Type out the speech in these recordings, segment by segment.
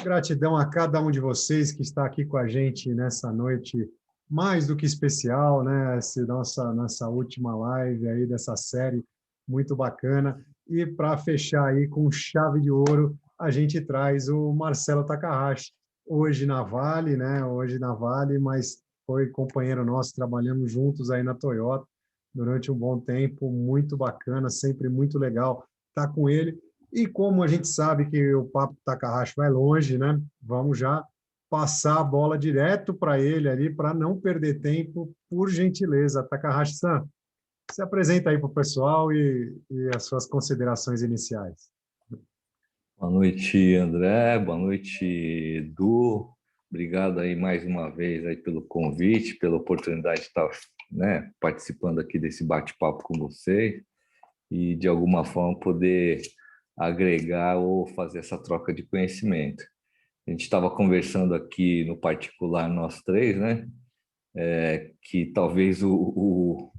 Gratidão a cada um de vocês que está aqui com a gente nessa noite mais do que especial, né? Essa nossa última live aí dessa série muito bacana. E para fechar aí com chave de ouro, a gente traz o Marcelo Takahashi, hoje na Vale, né? Hoje na Vale, mas foi companheiro nosso, trabalhamos juntos aí na Toyota durante um bom tempo, muito bacana, sempre muito legal estar com ele. E como a gente sabe que o papo Takahashi vai longe, né? Vamos já passar a bola direto para ele ali, para não perder tempo, por gentileza. Takahashi-san, se apresenta aí para o pessoal e as suas considerações iniciais. Boa noite, André. Boa noite, Edu. Obrigado aí mais uma vez aí pelo convite, pela oportunidade de estar, né, participando aqui desse bate-papo com vocês e, de alguma forma, poder agregar ou fazer essa troca de conhecimento. A gente estava conversando aqui no particular, nós três, né, que talvez o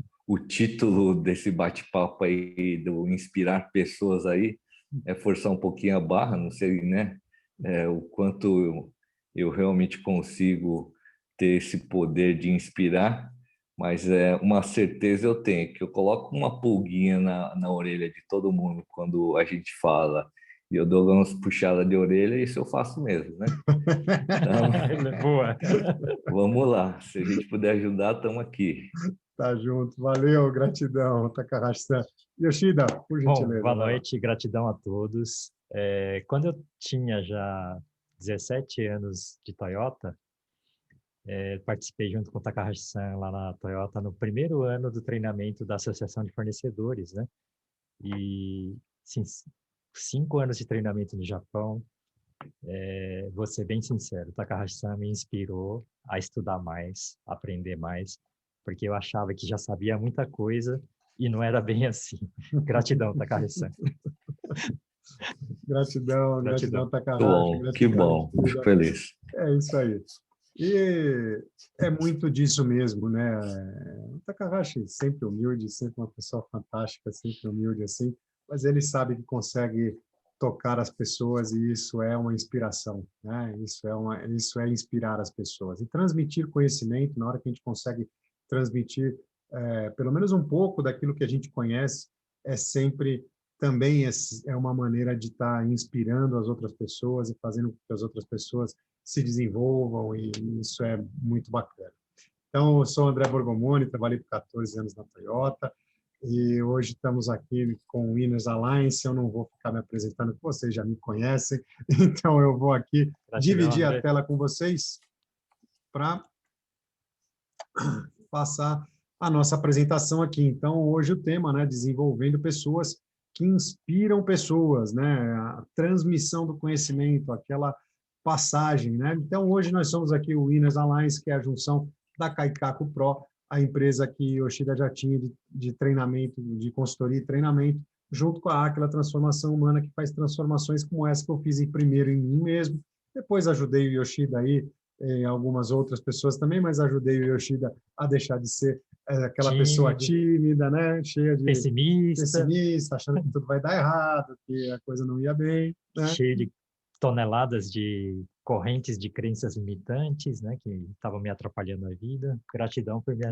título desse bate-papo aí, do inspirar pessoas aí, é forçar um pouquinho a barra, não sei, né? O quanto eu realmente consigo ter esse poder de inspirar, mas uma certeza eu tenho, que eu coloco uma pulguinha na orelha de todo mundo quando a gente fala, e eu dou umas puxadas de orelha, e isso eu faço mesmo, né? Então, Boa. vamos lá, se a gente puder ajudar, estamos aqui. Tá junto. Valeu, gratidão, Takahashi-san. Yoshida, por Bom, gentileza. boa noite, gratidão a todos. Quando eu tinha já 17 anos de Toyota, participei junto com o Takahashi-san lá na Toyota no primeiro ano do treinamento da Associação de Fornecedores, né? E, sim, 5 anos de treinamento no Japão. Vou ser bem sincero, o Takahashi-san me inspirou a estudar mais, aprender mais, porque eu achava que já sabia muita coisa e não era bem assim. Gratidão, Takahashi-san. Gratidão, Takahashi. Que bom, fico feliz. É isso aí. E é muito disso mesmo, né? O Takahashi sempre humilde, sempre uma pessoa fantástica, sempre humilde assim, mas ele sabe que consegue tocar as pessoas e isso é uma inspiração, né? Isso é inspirar as pessoas e transmitir conhecimento. Na hora que a gente consegue transmitir pelo menos um pouco daquilo que a gente conhece, é sempre também é uma maneira de estar inspirando as outras pessoas e fazendo com que as outras pessoas se desenvolvam, e isso é muito bacana. Então, eu sou o André Borgomoni, trabalhei por 14 anos na Toyota, e hoje estamos aqui com o Winners Alliance. Eu não vou ficar me apresentando, porque vocês já me conhecem, então eu vou aqui dividir a tela com vocês para passar a nossa apresentação aqui. Então, hoje o tema, né, desenvolvendo pessoas que inspiram pessoas, né, a transmissão do conhecimento, aquela passagem, né? Então, hoje nós somos aqui o Winners Alliance, que é a junção da Kaikaku Pro, a empresa que Yoshida já tinha de treinamento, de consultoria e treinamento, junto com a Aquila Transformação Humana, que faz transformações como essa que eu fiz primeiro em mim mesmo. Depois ajudei o Yoshida aí, algumas outras pessoas também, mas ajudei o Yoshida a deixar de ser aquela pessoa tímida, né? Cheia de pessimista, achando que tudo vai dar errado, que a coisa não ia bem, né? Cheio de toneladas de correntes de crenças limitantes, né, que estavam me atrapalhando a vida. Gratidão por me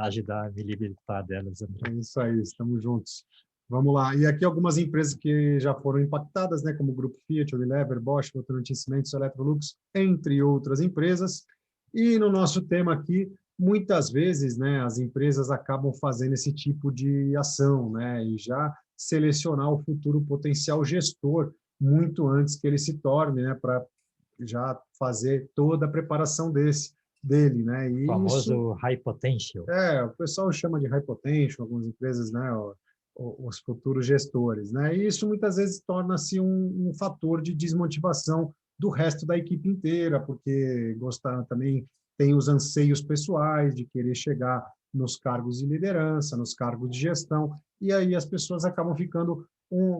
ajudar a me libertar delas, André. É isso aí, estamos juntos. Vamos lá. E aqui algumas empresas que já foram impactadas, né, como o Grupo Fiat, Unilever, Bosch, Votorantim Cimentos, Electrolux, entre outras empresas. E no nosso tema aqui, muitas vezes, né, as empresas acabam fazendo esse tipo de ação, né, e já selecionar o futuro potencial gestor muito antes que ele se torne, né, para já fazer toda a preparação dele, né? E o famoso isso, high potential. o pessoal chama de high potential, algumas empresas, né, os futuros gestores, né? E isso muitas vezes torna-se um fator de desmotivação do resto da equipe inteira, porque gostar também tem os anseios pessoais de querer chegar nos cargos de liderança, nos cargos de gestão, e aí as pessoas acabam ficando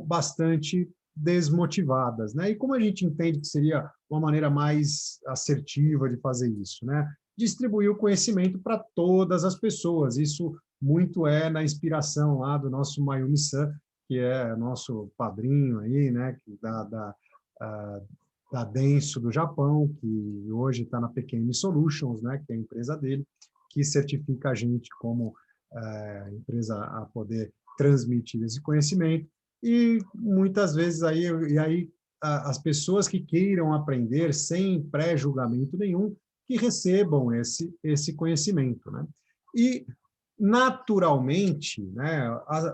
bastante desmotivadas, né? E como a gente entende que seria uma maneira mais assertiva de fazer isso, né? Distribuir o conhecimento para todas as pessoas. Isso muito na inspiração lá do nosso Mayumi-san, que é nosso padrinho aí, né? Que da da Denso do Japão, que hoje está na PQM Solutions, né, que é a empresa dele, que certifica a gente como empresa a poder transmitir esse conhecimento. E muitas vezes aí as pessoas que queiram aprender sem pré-julgamento nenhum, que recebam esse conhecimento, né? E naturalmente, né,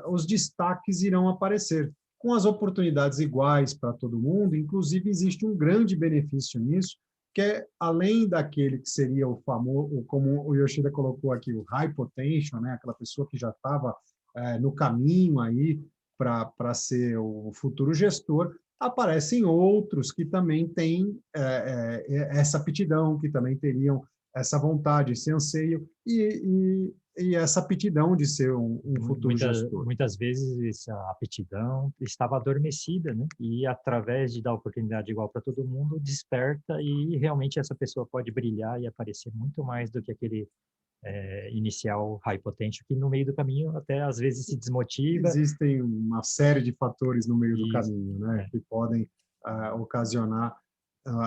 os destaques irão aparecer com as oportunidades iguais para todo mundo. Inclusive existe um grande benefício nisso, que é além daquele que seria o famoso, como o Yoshida colocou aqui, o high potential, né, aquela pessoa que já estava no caminho aí para ser o futuro gestor, aparecem outros que também têm essa aptidão, que também teriam essa vontade, esse anseio e essa aptidão de ser um futuro gestor. Muitas vezes essa aptidão estava adormecida, né? E através de dar oportunidade igual para todo mundo, desperta e realmente essa pessoa pode brilhar e aparecer muito mais do que aquele inicial high potential, que no meio do caminho até às vezes se desmotiva. Existem uma série de fatores no meio do caminho, né? Que podem ocasionar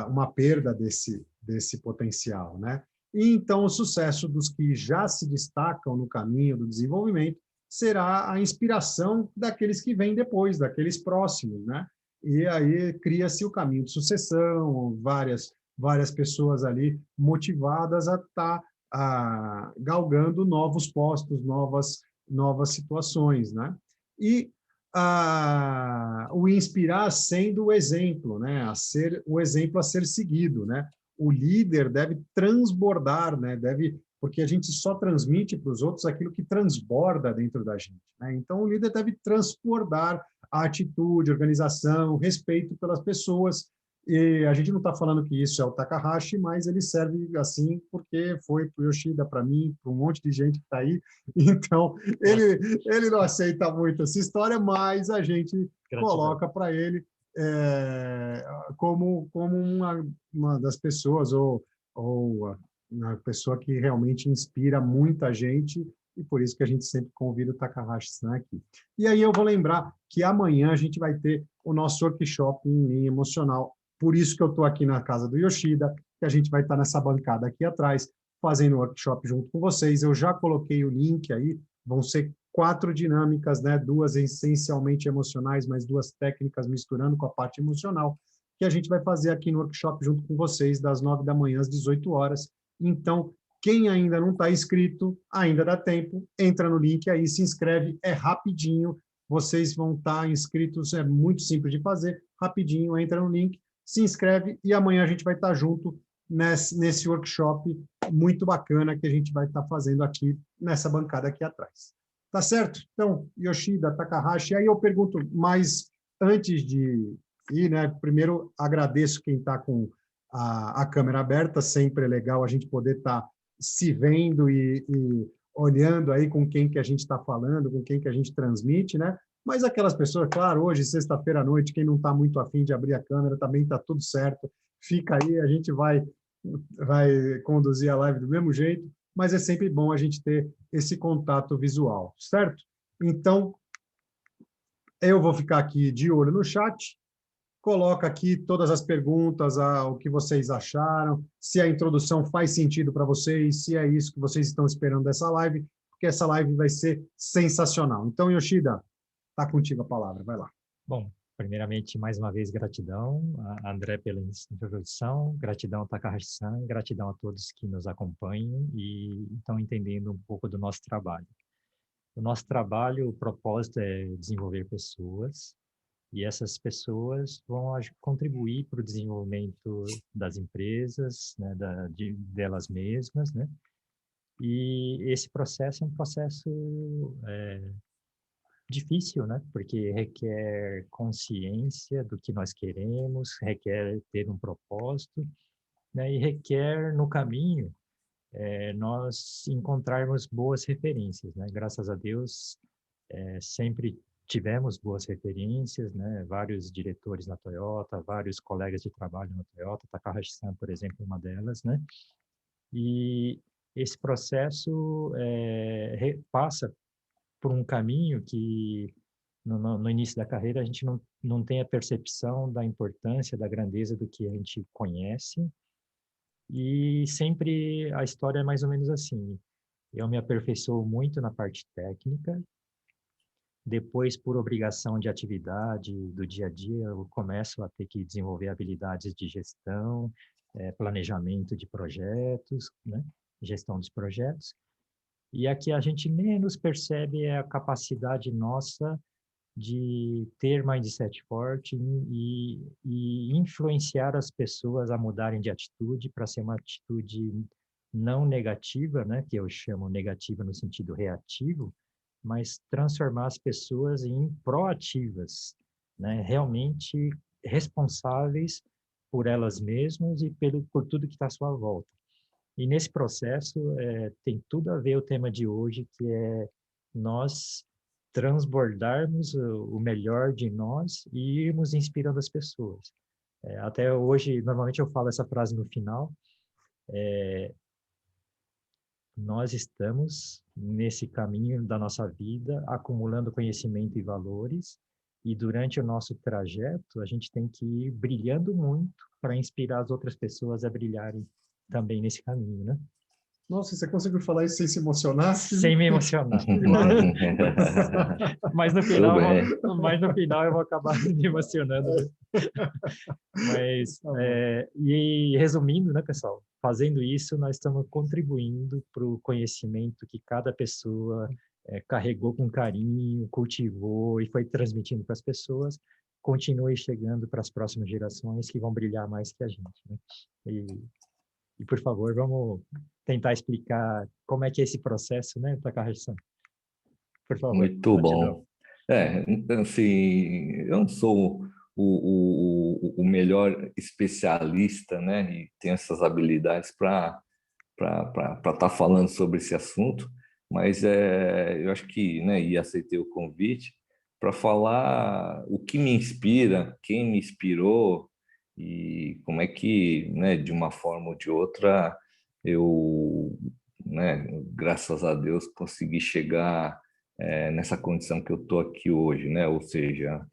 uma perda desse potencial, né? E então o sucesso dos que já se destacam no caminho do desenvolvimento será a inspiração daqueles que vêm depois, daqueles próximos, né? E aí cria-se o caminho de sucessão, várias pessoas ali motivadas a estar galgando novos postos, novas situações, né? E o inspirar sendo o exemplo, né? O exemplo a ser seguido, né? O líder deve transbordar, né? Porque a gente só transmite para os outros aquilo que transborda dentro da gente, né? Então, o líder deve transbordar a atitude, organização, respeito pelas pessoas. E a gente não está falando que isso é o Takahashi, mas ele serve assim porque foi para o Yoshida, para mim, para um monte de gente que está aí. Então, ele não aceita muito essa história, mas a gente coloca para ele como uma das pessoas, ou uma pessoa que realmente inspira muita gente, e por isso que a gente sempre convida o Takahashi-san aqui. E aí eu vou lembrar que amanhã a gente vai ter o nosso workshop em linha emocional. Por isso que eu estou aqui na casa do Yoshida, que a gente vai estar nessa bancada aqui atrás, fazendo o workshop junto com vocês. Eu já coloquei o link aí, vão ser 4 dinâmicas, né? 2 essencialmente emocionais, mas 2 técnicas misturando com a parte emocional, que a gente vai fazer aqui no workshop junto com vocês, das 9 da manhã às 18 horas. Então, quem ainda não está inscrito, ainda dá tempo, entra no link aí, se inscreve, é rapidinho, vocês vão estar inscritos, é muito simples de fazer, rapidinho, entra no link, se inscreve e amanhã a gente vai estar junto nesse workshop muito bacana que a gente vai estar fazendo aqui nessa bancada aqui atrás. Tá certo? Então, Yoshida, Takahashi, aí eu pergunto mais antes de ir, né? Primeiro, agradeço quem está com a câmera aberta, sempre é legal a gente poder estar se vendo e olhando aí com quem que a gente está falando, com quem que a gente transmite, né? Mas aquelas pessoas, claro, hoje, sexta-feira à noite, quem não está muito afim de abrir a câmera, também está tudo certo. Fica aí, a gente vai conduzir a live do mesmo jeito, mas é sempre bom a gente ter esse contato visual, certo? Então, eu vou ficar aqui de olho no chat, coloca aqui todas as perguntas, o que vocês acharam, se a introdução faz sentido para vocês, se é isso que vocês estão esperando dessa live, porque essa live vai ser sensacional. Então, Yoshida, está contigo a palavra, vai lá. Bom, primeiramente, mais uma vez, gratidão a André pela introdução, gratidão a Takahashi-san, gratidão a todos que nos acompanham e estão entendendo um pouco do nosso trabalho. O nosso trabalho, o propósito é desenvolver pessoas, e essas pessoas vão contribuir para o desenvolvimento das empresas, né, delas mesmas, né? E esse processo é um processo difícil, né? Porque requer consciência do que nós queremos, requer ter um propósito, né? E requer, no caminho, nós encontrarmos boas referências, né? Graças a Deus, sempre tivemos boas referências, né? Vários diretores na Toyota, vários colegas de trabalho na Toyota, Takahashi-san, por exemplo, uma delas, né? E esse processo passa por um caminho que no início da carreira, a gente não tem a percepção da importância, da grandeza do que a gente conhece, e sempre a história é mais ou menos assim. Eu me aperfeiçoo muito na parte técnica, depois, por obrigação de atividade do dia a dia, eu começo a ter que desenvolver habilidades de gestão, planejamento de projetos, né? Gestão dos projetos. E a que a gente menos percebe é a capacidade nossa de ter mindset forte e influenciar as pessoas a mudarem de atitude para ser uma atitude não negativa, né? Que eu chamo negativa no sentido reativo, mas transformar as pessoas em proativas, né? Realmente responsáveis por elas mesmas e por tudo que está à sua volta. E nesse processo tem tudo a ver o tema de hoje, que é nós transbordarmos o melhor de nós e irmos inspirando as pessoas. Até hoje, normalmente eu falo essa frase no final, nós estamos nesse caminho da nossa vida, acumulando conhecimento e valores, e durante o nosso trajeto, a gente tem que ir brilhando muito para inspirar as outras pessoas a brilharem também nesse caminho, né? Nossa, você conseguiu falar isso sem se emocionar? Sem me emocionar. Mas no final eu vou acabar me emocionando. Mas, e resumindo, né, pessoal? Fazendo isso, nós estamos contribuindo para o conhecimento que cada pessoa carregou com carinho, cultivou e foi transmitindo para as pessoas, continue chegando para as próximas gerações que vão brilhar mais que a gente, né? E por favor, vamos tentar explicar como é que é esse processo, né, Takahashi-san? Por favor. Muito bom. Então, assim, eu não sou o melhor especialista, né, e tenho essas habilidades para estar falando sobre esse assunto, mas eu acho que, né, e aceitei o convite para falar o que me inspira, quem me inspirou e como é que, né, de uma forma ou de outra, eu, né, graças a Deus, consegui chegar nessa condição que eu estou aqui hoje, né? Ou seja,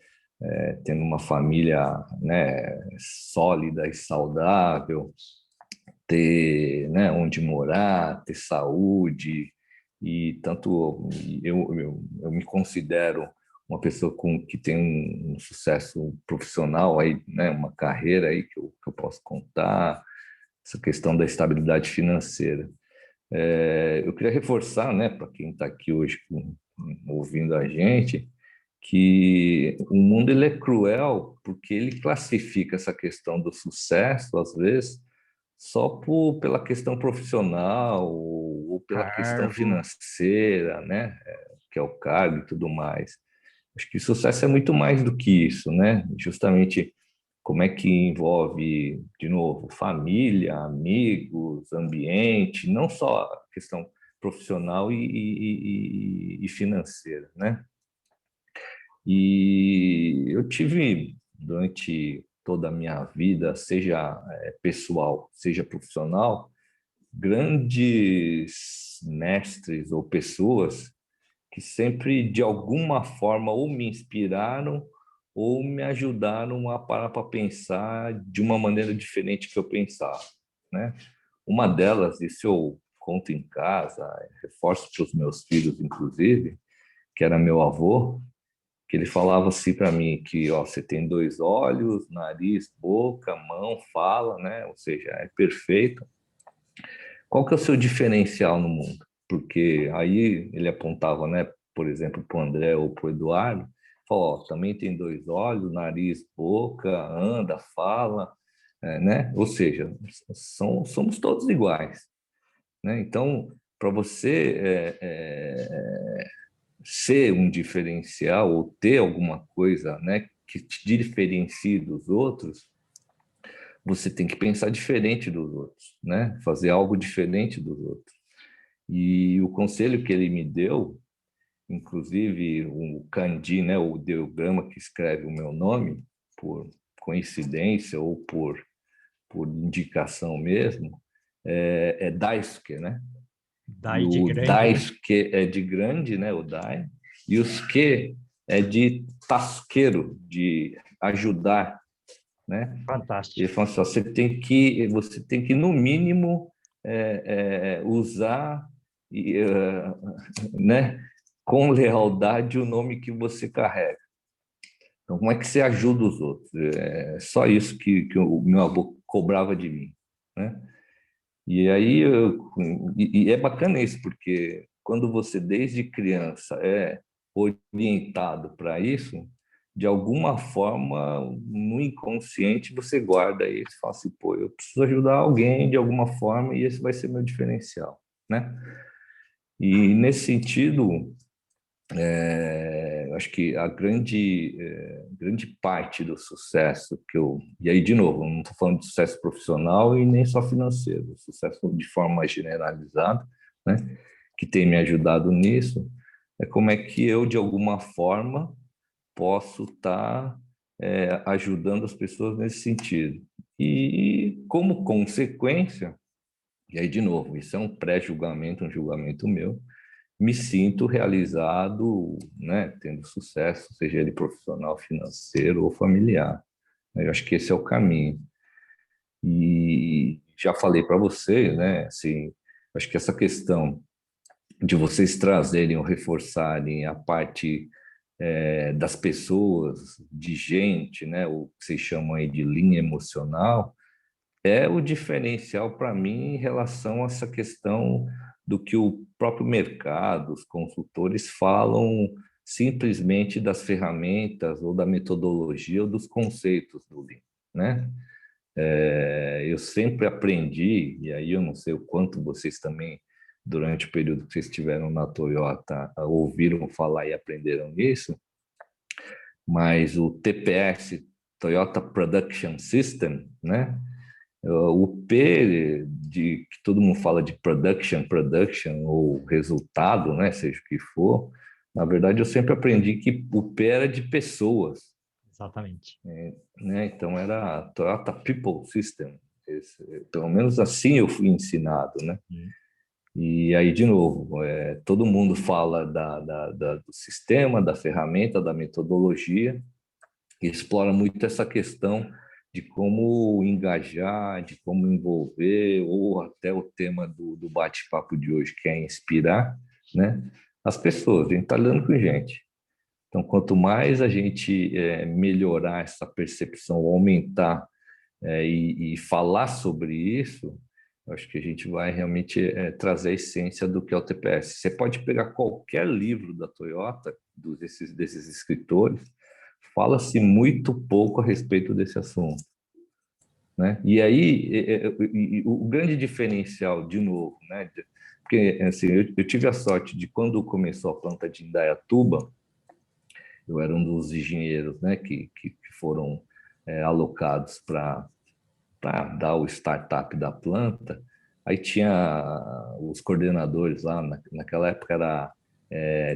tendo uma família, né, sólida e saudável, ter, né, onde morar, ter saúde, e tanto eu me considero uma pessoa que tem um sucesso profissional aí, né, uma carreira aí que eu posso contar, essa questão da estabilidade financeira. Eu queria reforçar, né, para quem está aqui hoje ouvindo a gente, que o mundo ele é cruel porque ele classifica essa questão do sucesso, às vezes, só pela questão profissional ou pela questão financeira, né, que é o cargo e tudo mais. Acho que o sucesso é muito mais do que isso, né? Justamente como é que envolve, de novo, família, amigos, ambiente, não só a questão profissional e financeira, né? E eu tive, durante toda a minha vida, seja pessoal, seja profissional, grandes mestres ou pessoas que sempre, de alguma forma, ou me inspiraram ou me ajudaram a parar para pensar de uma maneira diferente que eu pensava, né? Uma delas, isso eu conto em casa, reforço para os meus filhos, inclusive, que era meu avô, que ele falava assim para mim que, ó, você tem 2 olhos, nariz, boca, mão, fala, né? Ou seja, é perfeito. Qual que é o seu diferencial no mundo? Porque aí ele apontava, né, por exemplo, para o André ou para o Eduardo, falou, ó, também tem 2 olhos, nariz, boca, anda, fala, né? Ou seja, somos todos iguais, né? Então, para você ser um diferencial ou ter alguma coisa, né, que te diferencie dos outros, você tem que pensar diferente dos outros, né? Fazer algo diferente dos outros. E o conselho que ele me deu, inclusive o kanji, né, o ideograma que escreve o meu nome, por coincidência ou por indicação mesmo, é Daisuke, né? Dai E de o grande, né? Daisuke é de grande, né, o Dai, e o Suke é de tasqueiro, de ajudar, né? Fantástico. Ele falou assim, ó, você tem que no mínimo usar né, com lealdade o nome que você carrega. Então, como é que você ajuda os outros? É só isso que o meu avô cobrava de mim, né? E aí é bacana isso, porque quando você desde criança é orientado para isso, de alguma forma no inconsciente você guarda isso, fala assim, pô, eu preciso ajudar alguém de alguma forma e esse vai ser meu diferencial, né? E nesse sentido, acho que a grande parte do sucesso e aí de novo, não estou falando de sucesso profissional e nem só financeiro, sucesso de forma generalizada, né, que tem me ajudado nisso, é como é que eu de alguma forma posso estar ajudando as pessoas nesse sentido. E como consequência, e aí de novo, isso é um pré-julgamento, um julgamento meu, me sinto realizado, né, tendo sucesso, seja ele profissional, financeiro ou familiar. Eu acho que esse é o caminho. E já falei para vocês, né, assim, acho que essa questão de vocês trazerem ou reforçarem a parte das pessoas, de gente, né, o que vocês chamam aí de linha emocional, é o diferencial para mim em relação a essa questão do que o próprio mercado, os consultores falam simplesmente das ferramentas ou da metodologia ou dos conceitos do Lean, né? Eu sempre aprendi, e aí eu não sei o quanto vocês também, durante o período que vocês estiveram na Toyota, ouviram falar e aprenderam isso, mas o TPS, Toyota Production System, né? O P que todo mundo fala de production ou resultado, né, seja o que for, na verdade eu sempre aprendi que o P era de pessoas. Exatamente. Né? Então era a Toyota People System, pelo menos assim eu fui ensinado, né? E aí, de novo, todo mundo fala do sistema, da ferramenta, da metodologia, e explora muito essa questão de como engajar, de como envolver, ou até o tema do bate-papo de hoje, que é inspirar, né, as pessoas. A gente está lidando com gente. Então, quanto mais a gente melhorar essa percepção, aumentar e falar sobre isso, eu acho que a gente vai realmente trazer a essência do que é o TPS. Você pode pegar qualquer livro da Toyota, desses escritores, fala-se muito pouco a respeito desse assunto, né? E aí o grande diferencial, de novo, né? Porque assim, eu tive a sorte de quando começou a planta de Indaiatuba, eu era um dos engenheiros, né, que foram alocados para dar o startup da planta. Aí tinha os coordenadores lá, naquela época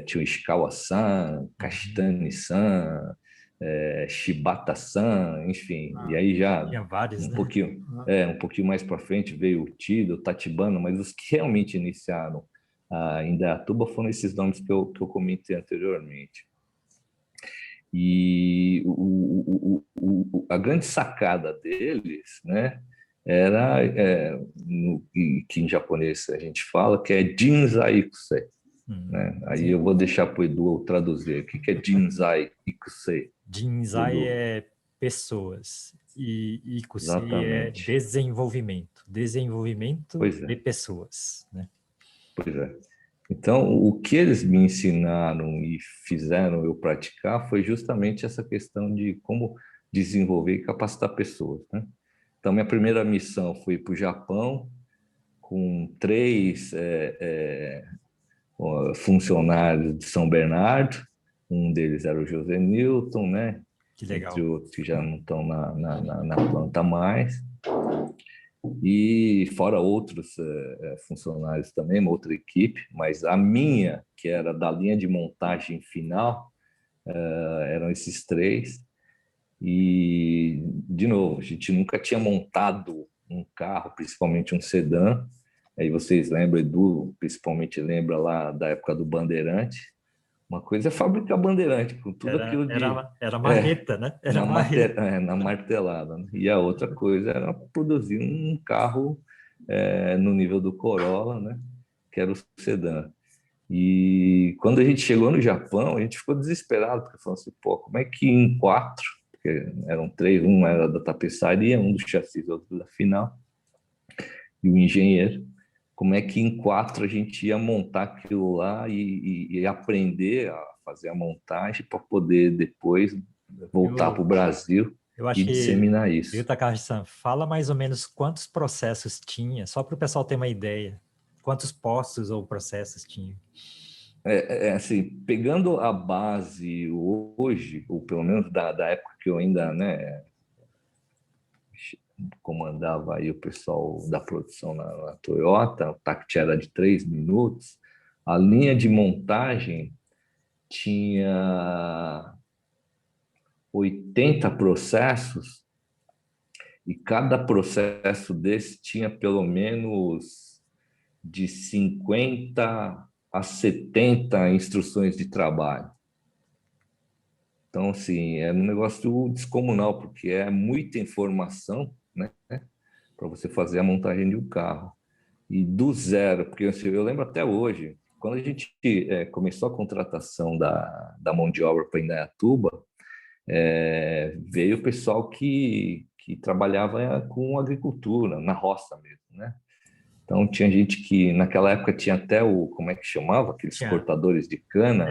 tinha o Ishikawa-san, Kashitani-san, Shibata-san, enfim. E aí já Tinha vários, né? um pouquinho mais para frente veio o Tido, o Tatibano, mas os que realmente iniciaram a Indaiatuba foram esses nomes que eu comentei anteriormente. E a grande sacada deles, né, era, que em japonês a gente fala, que é Jinzai Ikusei. Né? Aí eu vou deixar para o Edu traduzir. O que é Jinzai Ikusei? Jinzai é pessoas e Ikusei é Exatamente. desenvolvimento. Desenvolvimento Pois é. de pessoas, né? Pois é. Então, o que eles me ensinaram e fizeram eu praticar foi justamente essa questão de como desenvolver e capacitar pessoas, né? Então, minha primeira missão foi para o Japão, com 3 funcionários de São Bernardo. Um deles era o José Newton, né? Que legal. Entre outros que já não estão na planta mais. E fora outros funcionários também, uma outra equipe, mas a minha, que era da linha de montagem final, eram esses 3. E, de novo, a gente nunca tinha montado um carro, principalmente um sedã. Aí vocês lembram, Edu, principalmente lembra lá da época do Bandeirante, Uma coisa é fabricar bandeirante, com tudo aquilo de... Era marreta, né? Era marreta. Na martelada, né? E a outra coisa era produzir um carro no nível do Corolla, né? Que era o sedã. E quando a gente chegou no Japão, a gente ficou desesperado, porque falou assim, pô, como é que em quatro, porque eram três, um era da tapeçaria, um do chassi, outro da final, e o engenheiro, como é que em quatro a gente ia montar aquilo lá e aprender a fazer a montagem para poder depois voltar para o Brasil Eu e acho que, disseminar viu, isso. Takahashi-san, fala mais ou menos quantos processos tinha, só para o pessoal ter uma ideia. Quantos postos ou processos tinha? Assim, pegando a base hoje, ou pelo menos da época que eu ainda, né, comandava aí o pessoal da produção na Toyota, o TACT era de 3 minutos, a linha de montagem tinha 80 processos e cada processo desse tinha pelo menos de 50 a 70 instruções de trabalho. Então, assim, é um negócio descomunal, porque é muita informação, né, para você fazer a montagem de um carro. E do zero, porque assim, eu lembro até hoje, quando a gente começou a contratação da mão de obra para Indaiatuba, veio o pessoal que trabalhava com agricultura, na roça mesmo, né? Então tinha gente que naquela época tinha até como é que chamava? Aqueles Tinha cortadores de cana,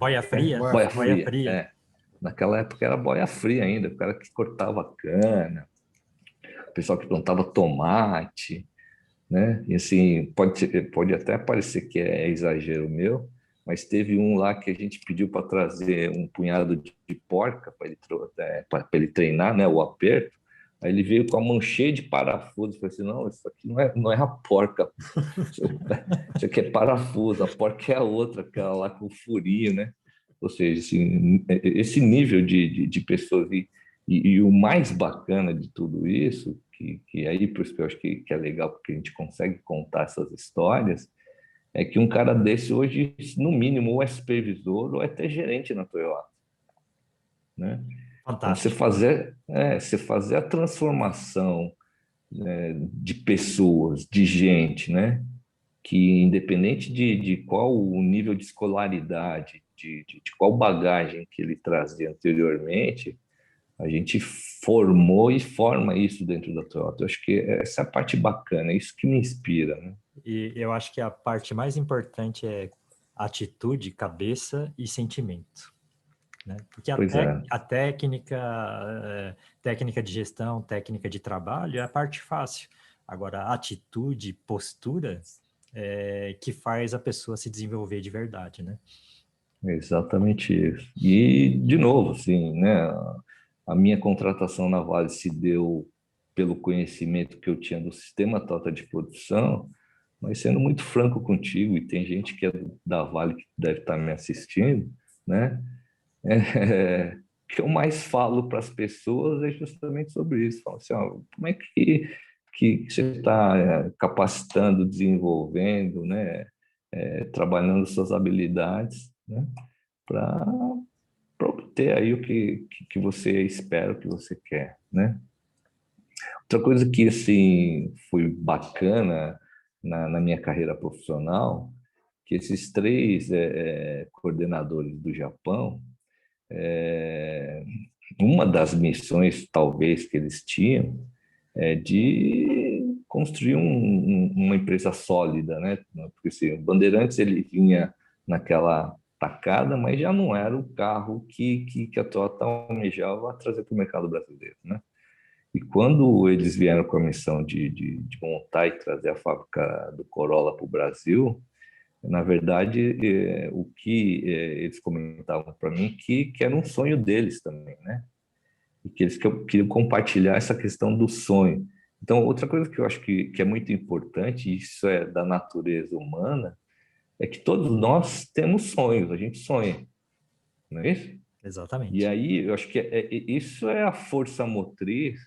boia fria? Boa boia Boia fria. fria. Naquela época era boia fria ainda, o cara que cortava cana, o pessoal que plantava tomate, né? E assim, pode até parecer que é exagero meu, mas teve um lá que a gente pediu para trazer um punhado de porca para ele treinar, né, o aperto. Aí ele veio com a mão cheia de parafuso. Eu falei assim, não, isso aqui não é a porca. Isso aqui é parafuso, a porca é a outra, aquela lá com o furinho, né? Ou seja, assim, esse nível de pessoas. E o mais bacana de tudo isso, que aí por isso que eu acho que é legal, porque a gente consegue contar essas histórias, é que um cara desse hoje, no mínimo, ou é supervisor ou é até gerente na Toyota, né? Então, Fantástico. você fazer a transformação, né, de pessoas, de gente, né? Que independente de qual o nível de escolaridade, de qual bagagem que ele trazia anteriormente, a gente formou e forma isso dentro da Toyota. Eu acho que essa é a parte bacana, é isso que me inspira, né? E eu acho que a parte mais importante é atitude, cabeça e sentimento, né? Porque Pois é, a técnica, técnica de gestão, técnica de trabalho é a parte fácil. Agora, a atitude, postura, que faz a pessoa se desenvolver de verdade, né? é exatamente isso. E, de novo, assim, né? A minha contratação na Vale se deu pelo conhecimento que eu tinha do sistema Toyota de produção, mas sendo muito franco contigo, e tem gente que é da Vale que deve estar me assistindo, né? O que eu mais falo para as pessoas é justamente sobre isso. Falo assim, ó, como é que você está capacitando, desenvolvendo, né? Trabalhando suas habilidades, né? Para obter aí o que você espera, o que você quer, né? Outra coisa que, assim, foi bacana na minha carreira profissional, que esses três coordenadores do Japão, uma das missões, talvez, que eles tinham é de construir uma empresa sólida, né? Porque assim, o Bandeirantes ele vinha naquela tacada, mas já não era o carro que a Toyota almejava trazer para o mercado brasileiro, né? E quando eles vieram com a missão de montar e trazer a fábrica do Corolla para o Brasil, na verdade, o que eles comentavam para mim que era um sonho deles também, né? E que eles queriam compartilhar essa questão do sonho. Então, outra coisa que eu acho que é muito importante, e isso é da natureza humana, é que todos nós temos sonhos, a gente sonha, não é isso? E Exatamente. aí, eu acho que isso é a força motriz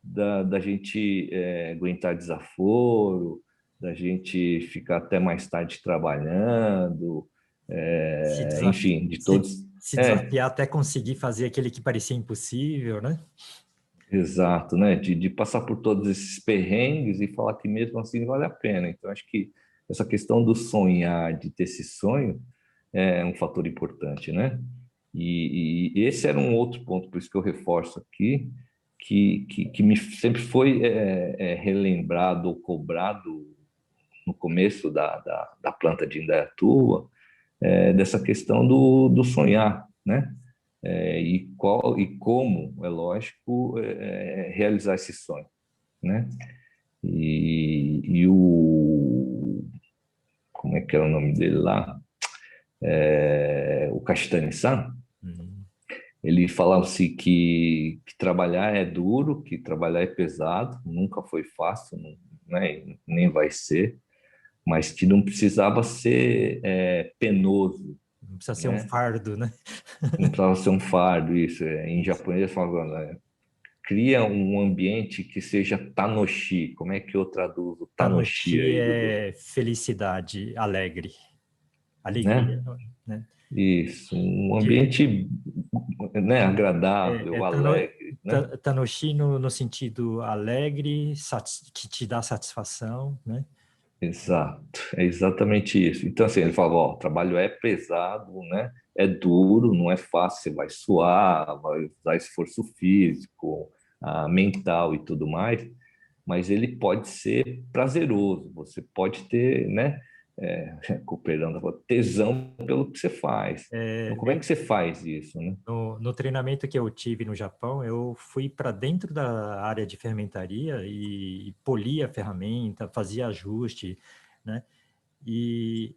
da gente aguentar desaforo, da gente ficar até mais tarde trabalhando, enfim, de todos. Se desafiar até conseguir fazer aquele que parecia impossível, né? Exato, né? De passar por todos esses perrengues e falar que mesmo assim vale a pena. Então, acho que essa questão do sonhar, de ter esse sonho, é um fator importante, né? E esse era um outro ponto, por isso que eu reforço aqui, que me sempre foi relembrado ou cobrado no começo da planta de Indaiatuba, dessa questão do sonhar, né? E como, é lógico, realizar esse sonho, né? E como é que era o nome dele lá? O Castanhe-san, ele falava assim que trabalhar é duro, que trabalhar é pesado, nunca foi fácil, não, né? Nem vai ser, mas que não precisava ser penoso, Não precisa ser um né? fardo, né? Não precisava ser um fardo, isso. Em japonês falava, né? Cria um ambiente que seja tanoshi. Como é que eu traduzo tanoshi Tanoshi aí, Dudu? é felicidade, alegre, Né? alegria, né? Isso, um De, ambiente, né, agradável, alegre, né? Tanoshi no sentido alegre, que te dá satisfação, né? Exato, é exatamente isso. Então, assim, ele falava, ó, o trabalho é pesado, né? É duro, não é fácil, você vai suar, vai usar esforço físico, mental e tudo mais, mas ele pode ser prazeroso, você pode ter, né? Cooperando, tesão pelo que você faz. Então, como é que você faz isso, né? No treinamento que eu tive no Japão, eu fui para dentro da área de fermentaria e polia a ferramenta, fazia ajuste, né? E,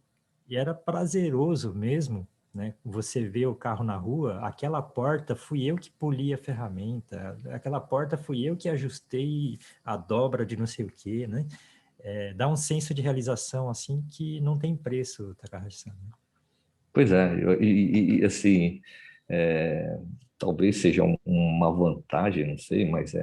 e era prazeroso mesmo, né? Você vê o carro na rua, aquela porta fui eu que poli a ferramenta, aquela porta fui eu que ajustei a dobra de não sei o quê, né? Dá um senso de realização assim que não tem preço, Takahashi-san, né? Pois é, assim, é, talvez seja uma vantagem, não sei, mas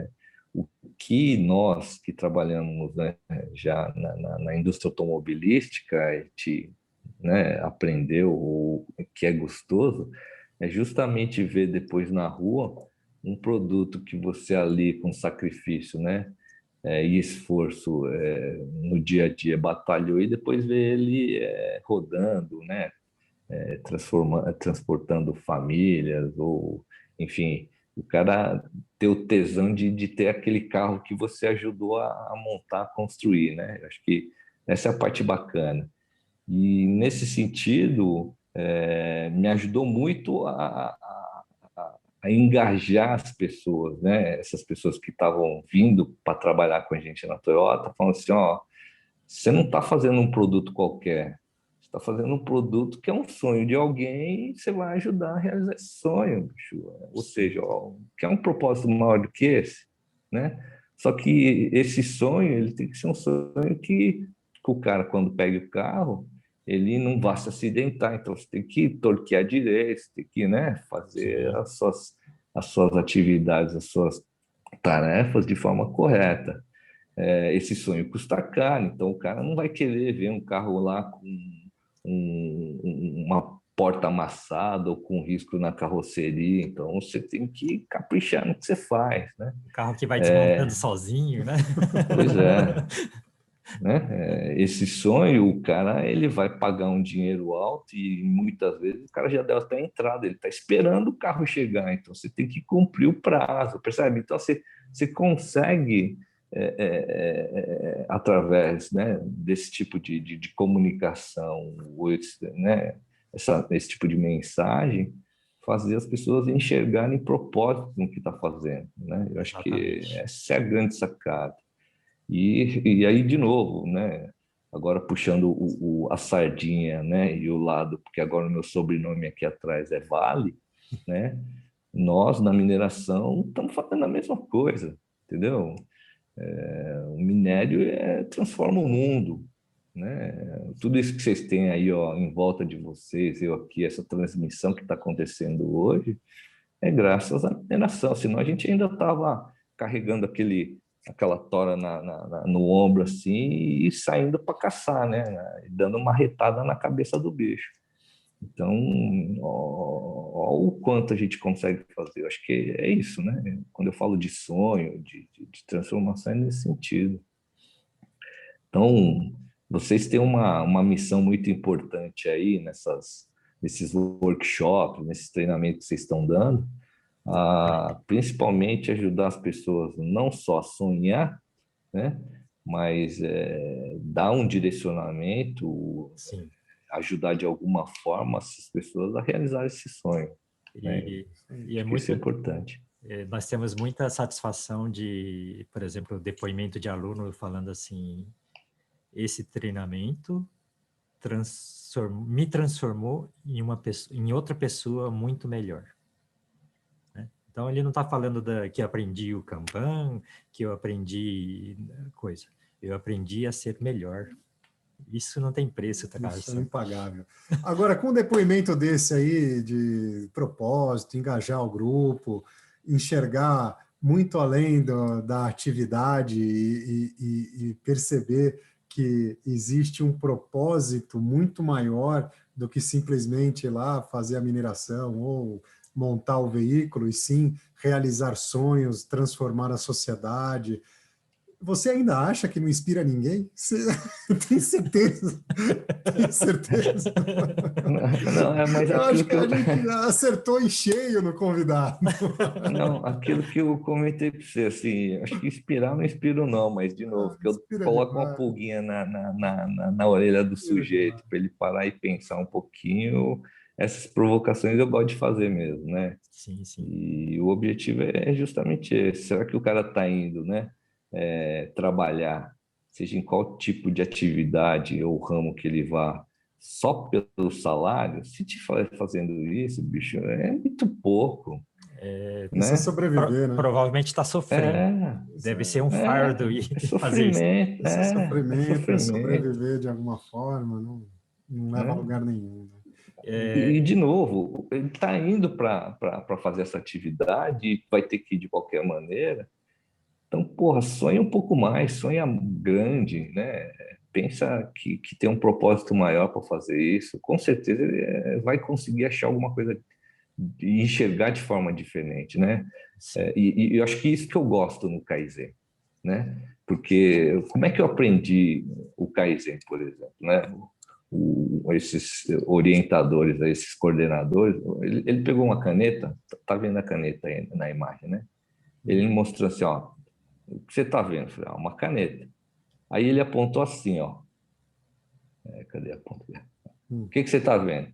o que nós que trabalhamos, né, já na indústria automobilística, a gente, né, aprendeu o que é gostoso, é justamente ver depois na rua um produto que você ali com sacrifício, né, e esforço no dia a dia batalhou e depois ver ele rodando, né, transportando famílias, ou, enfim, o cara ter o tesão de ter aquele carro que você ajudou a montar, a construir, né? Eu acho que essa é a parte bacana. E, nesse sentido, me ajudou muito a engajar as pessoas, né? Essas pessoas que estavam vindo para trabalhar com a gente na Toyota, falando assim, ó, você não está fazendo um produto qualquer, você está fazendo um produto que é um sonho de alguém e você vai ajudar a realizar esse sonho, bicho. Ou seja, ó, que é um propósito maior do que esse, né? Só que esse sonho, ele tem que ser um sonho que o cara, quando pega o carro, ele não vá se acidentar. Então, você tem que torquear direito, você tem que, né, fazer Sim. as suas atividades, as suas tarefas de forma correta. Esse sonho custa caro, então o cara não vai querer ver um carro lá com uma porta amassada ou com risco na carroceria, então você tem que caprichar no que você faz, né? O carro que vai desmontando sozinho, né? Pois é, né? Esse sonho, o cara ele vai pagar um dinheiro alto e muitas vezes o cara já deu até a entrada, ele está esperando o carro chegar, então você tem que cumprir o prazo, percebe? Então você consegue através, né, desse tipo de comunicação, né, esse tipo de mensagem, fazer as pessoas enxergarem propósito no que está fazendo, né? Eu acho que Exatamente. essa é a grande sacada. E aí, de novo, né? Agora puxando a sardinha, né? E o lado, porque agora o meu sobrenome aqui atrás é Vale, né? Nós, na mineração, estamos fazendo a mesma coisa, entendeu? O minério transforma o mundo, né? Tudo isso que vocês têm aí, ó, em volta de vocês, eu aqui, essa transmissão que está acontecendo hoje, é graças à mineração, senão a gente ainda estava carregando aquela tora no ombro assim e saindo para caçar, né? Dando uma retada na cabeça do bicho. Então, ó o quanto a gente consegue fazer. Eu acho que é isso, né? Quando eu falo de sonho, de transformação, é nesse sentido. Então, vocês têm uma missão muito importante aí nesses workshops, nesses treinamentos que vocês estão dando, principalmente ajudar as pessoas não só a sonhar, né? Mas dar um direcionamento, Sim. ajudar de alguma forma essas pessoas a realizar esse sonho, né? E é Acho que isso muito, é importante. nós temos muita satisfação de, por exemplo, o depoimento de aluno falando assim, esse treinamento me transformou em em outra pessoa muito melhor. Né? Então ele não está falando que eu aprendi o Kanban, que eu aprendi coisa. Eu aprendi a ser melhor. Isso não tem preço, Isso é Takahashi. impagável. Agora, com um depoimento desse aí, de propósito, engajar o grupo, enxergar muito além da atividade e perceber que existe um propósito muito maior do que simplesmente ir lá fazer a mineração ou montar o veículo, e sim realizar sonhos, transformar a sociedade. Você ainda acha que não inspira ninguém? Você tem certeza? Tem certeza? Não, mas Eu acho aquilo que que a eu, gente acertou em cheio no convidado. não, aquilo que eu comentei para você, assim, acho que inspirar não inspiro não, mas de novo, que eu Inspira coloco uma demais, pulguinha na orelha do inspira sujeito demais. para ele parar e pensar um pouquinho. Essas provocações eu gosto de fazer mesmo, né? Sim, sim. E o objetivo é justamente esse. Será que o cara está indo, né, trabalhar, seja em qual tipo de atividade ou ramo que ele vá, só pelo salário? Se te fazendo isso, bicho, é muito pouco, Precisa né? sobreviver, né? Provavelmente está sofrendo. É, Deve ser um fardo ir fazer isso. sofrimento, Esse é sofrimento, é sofrimento, sobreviver de alguma forma, não leva a né? lugar nenhum. Né? E, de novo, ele está indo para fazer essa atividade, vai ter que ir de qualquer maneira. Então, porra, sonha um pouco mais, sonha grande, né? Pensa que tem um propósito maior para fazer isso. Com certeza ele vai conseguir achar alguma coisa e enxergar de forma diferente, né? Sim. E eu acho que isso que eu gosto no Kaizen, né? Porque como é que eu aprendi o Kaizen, por exemplo, né? Esses orientadores, esses coordenadores, ele pegou uma caneta, tá vendo a caneta aí na imagem, né? Ele me mostrou assim, ó, o que você está vendo? Eu falei, uma caneta. Aí ele apontou assim, ó. Cadê a ponta? O Hum. que você está vendo?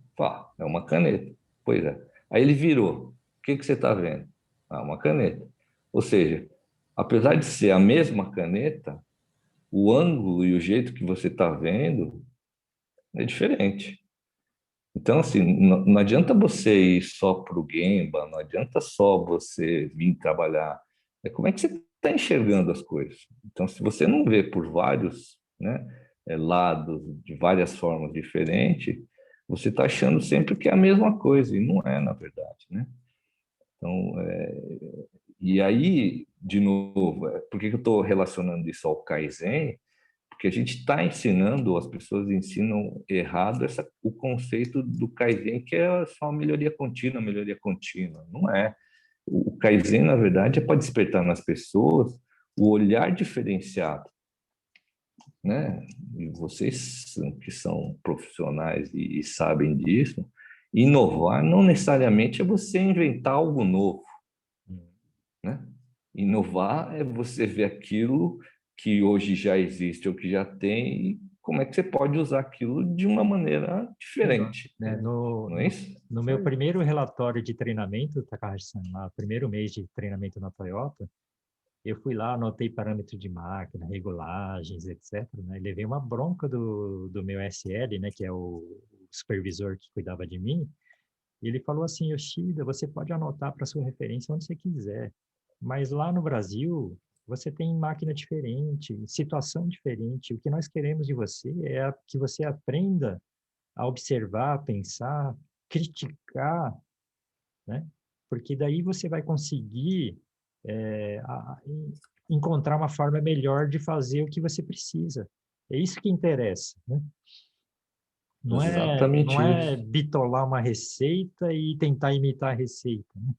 É uma caneta. Pois é. Aí ele virou. O que você está vendo? Uma caneta. Ou seja, apesar de ser a mesma caneta, o ângulo e o jeito que você está vendo é diferente. Então, assim, não adianta você ir só para o Gemba, não adianta só você vir trabalhar. Como é que você está enxergando as coisas? Então, se você não vê por vários, né, lados, de várias formas diferentes, você está achando sempre que é a mesma coisa, e não é, na verdade, né? Então, e aí, de novo, por que eu estou relacionando isso ao Kaizen? Porque a gente está ensinando, as pessoas ensinam errado o conceito do Kaizen, que é só melhoria contínua, melhoria contínua. Não é. O Kaizen, na verdade, é para despertar nas pessoas o olhar diferenciado, né? E vocês que são profissionais e sabem disso, inovar não necessariamente é você inventar algo novo, né? Inovar é você ver aquilo que hoje já existe ou que já tem e como é que você pode usar aquilo de uma maneira Exato. diferente, Né, no, não é no, isso? no Isso meu aí. primeiro relatório de treinamento, Takahashi-san, lá, primeiro mês de treinamento na Toyota, eu fui lá, anotei parâmetros de máquina, regulagens, etc. Né? E levei uma bronca do meu SL, né, que é o supervisor que cuidava de mim. E ele falou assim, Yoshida, você pode anotar para sua referência onde você quiser, mas lá no Brasil você tem máquina diferente, situação diferente. O que nós queremos de você é que você aprenda a observar, pensar, criticar, né? Porque daí você vai conseguir encontrar uma forma melhor de fazer o que você precisa. É isso que interessa, né? Não Exatamente é isso. bitolar uma receita e tentar imitar a receita, né?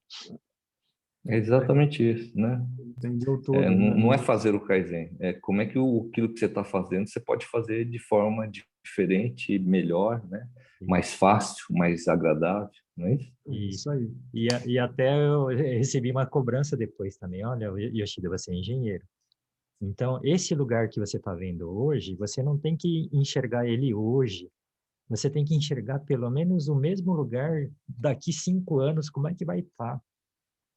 É exatamente isso, né? Entendeu É, tudo, não, né? não é fazer o Kaizen, é como é que aquilo que você está fazendo você pode fazer de forma diferente, melhor, né? Mais fácil, mais agradável, não é isso? Isso Isso. aí. E até eu recebi uma cobrança depois também. Olha, Yoshida, você é engenheiro. Então, esse lugar que você está vendo hoje, você não tem que enxergar ele hoje. Você tem que enxergar pelo menos o mesmo lugar daqui 5 anos, como é que vai estar.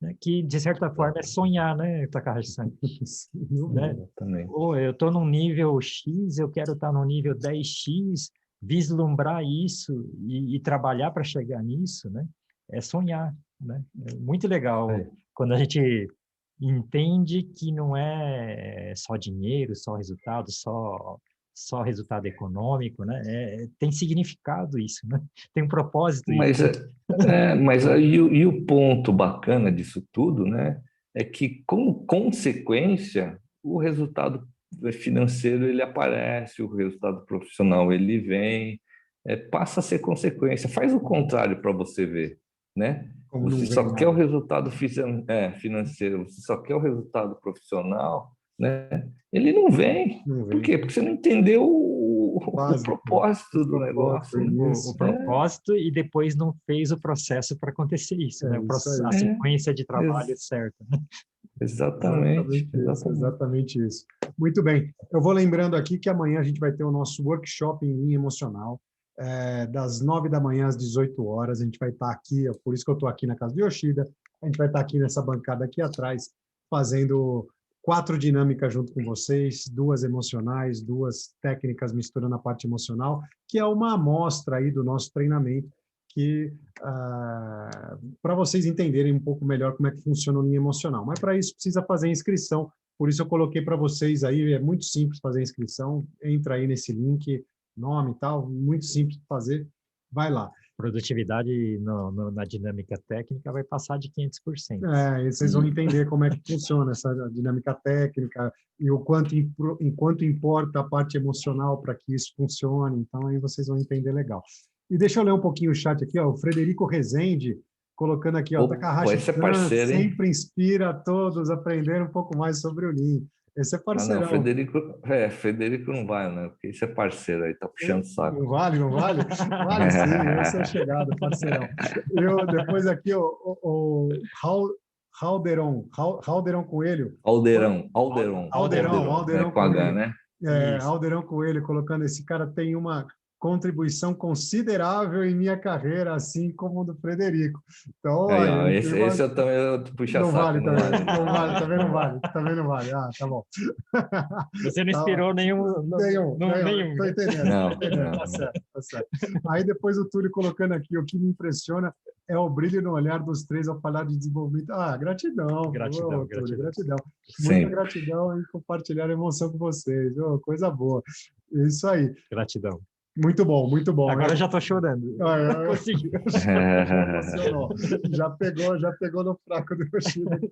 Né? Que, de certa forma, é sonhar, né, Takahashi-san? Sem dúvida. Né? Exatamente. Ou eu estou num nível X, eu quero estar no nível 10x, vislumbrar isso e trabalhar para chegar nisso, né? É sonhar, né? É muito legal É. quando a gente entende que não é só dinheiro, só resultado, só resultado econômico, né? Tem significado isso, né? Tem um propósito isso. Mas, mas aí e o ponto bacana disso tudo, né, é que, como consequência, o resultado financeiro ele aparece, o resultado profissional ele vem, passa a ser consequência. Faz o contrário para você ver, né? Como não Você vem só quer o nada. resultado financeiro, você só quer o resultado profissional, né? Ele não vem. Não Por vem. quê? Porque você não entendeu o Básico. O propósito do propósito, negócio, né? O isso. propósito e depois não fez o processo para acontecer isso, né? É isso A aí. sequência de É, trabalho certa, né? exatamente, Exatamente isso, exatamente. exatamente isso. Muito bem. Eu vou lembrando aqui que amanhã a gente vai ter o nosso workshop em linha emocional, das 9 da manhã às 18 horas. A gente vai estar aqui, por isso que eu estou aqui na casa do Yoshida. A gente vai estar aqui nessa bancada aqui atrás, fazendo 4 dinâmicas junto com vocês, 2 emocionais, 2 técnicas misturando a parte emocional, que é uma amostra aí do nosso treinamento, que para vocês entenderem um pouco melhor como é que funciona o linha emocional. Mas para isso precisa fazer inscrição, por isso eu coloquei para vocês aí, é muito simples fazer a inscrição, entra aí nesse link, nome e tal, muito simples de fazer, vai lá. Produtividade na dinâmica técnica vai passar de 500%. E vocês vão entender como é que funciona essa dinâmica técnica e o enquanto importa a parte emocional para que isso funcione. Então, aí vocês vão entender legal. E deixa eu ler um pouquinho o chat aqui, ó, o Frederico Rezende, colocando aqui, ó, Opa, esse é Takahashi-san parceiro, hein? sempre inspira a todos a aprender um pouco mais sobre o Lean. Esse é Ah, não, parceirão. Frederico não vai, né? Porque esse é parceiro aí, tá puxando saco. Não vale, não vale? Vale sim, esse é chegado, parceirão. Eu, depois aqui, o Halderon Coelho. Alderon, Alderão com H, Coelho. né? Isso. Alderão Coelho colocando esse cara tem uma contribuição considerável em minha carreira, assim como o do Frederico. Então, Aí, aí, ó, ele tem uma... esse eu também puxa Não saco, vale não também, vale, não vale, não. também não vale, também não vale. Ah, tá bom. Você não Tá, inspirou nenhum, nenhum, tô né? entendendo, tô Não, entendendo, tá não. certo, tá certo. Aí depois o Túlio colocando aqui, o que me impressiona é o brilho no olhar dos três ao falar de desenvolvimento. Ah, gratidão, Gratidão, ô, Túlio, gratidão. gratidão. Muita Sempre. gratidão em compartilhar a emoção com vocês. Ô, coisa boa. Isso aí. Gratidão. Muito bom, muito bom. Agora eu já estou chorando. Consegui. Já emocionou. Já pegou no fraco do Yoshida aqui.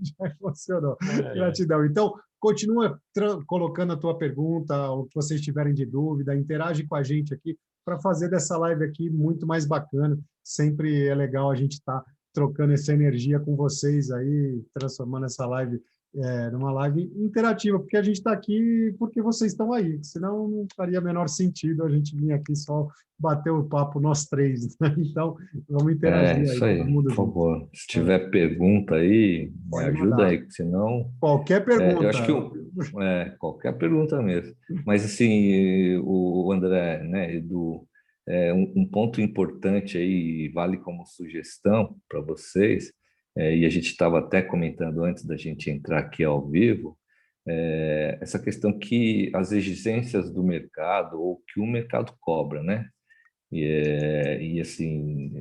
Já emocionou. Gratidão. Então, continua colocando a tua pergunta, o que vocês tiverem de dúvida, interage com a gente aqui para fazer dessa live aqui muito mais bacana. Sempre é legal a gente estar trocando essa energia com vocês aí, transformando essa live numa live interativa, porque a gente está aqui porque vocês estão aí, senão não faria menor sentido a gente vir aqui só bater o papo nós três, né? Então, vamos interagir aí, Isso todo aí, mundo por junto. favor. Se tiver pergunta aí, me Pode ajuda mandar. aí, que senão. Qualquer Eu acho que pergunta. qualquer pergunta mesmo. Mas assim, o André, né, Edu, um ponto importante aí, vale como sugestão para vocês, e a gente estava até comentando antes da gente entrar aqui ao vivo, essa questão que as exigências do mercado, ou que o mercado cobra, né? E assim,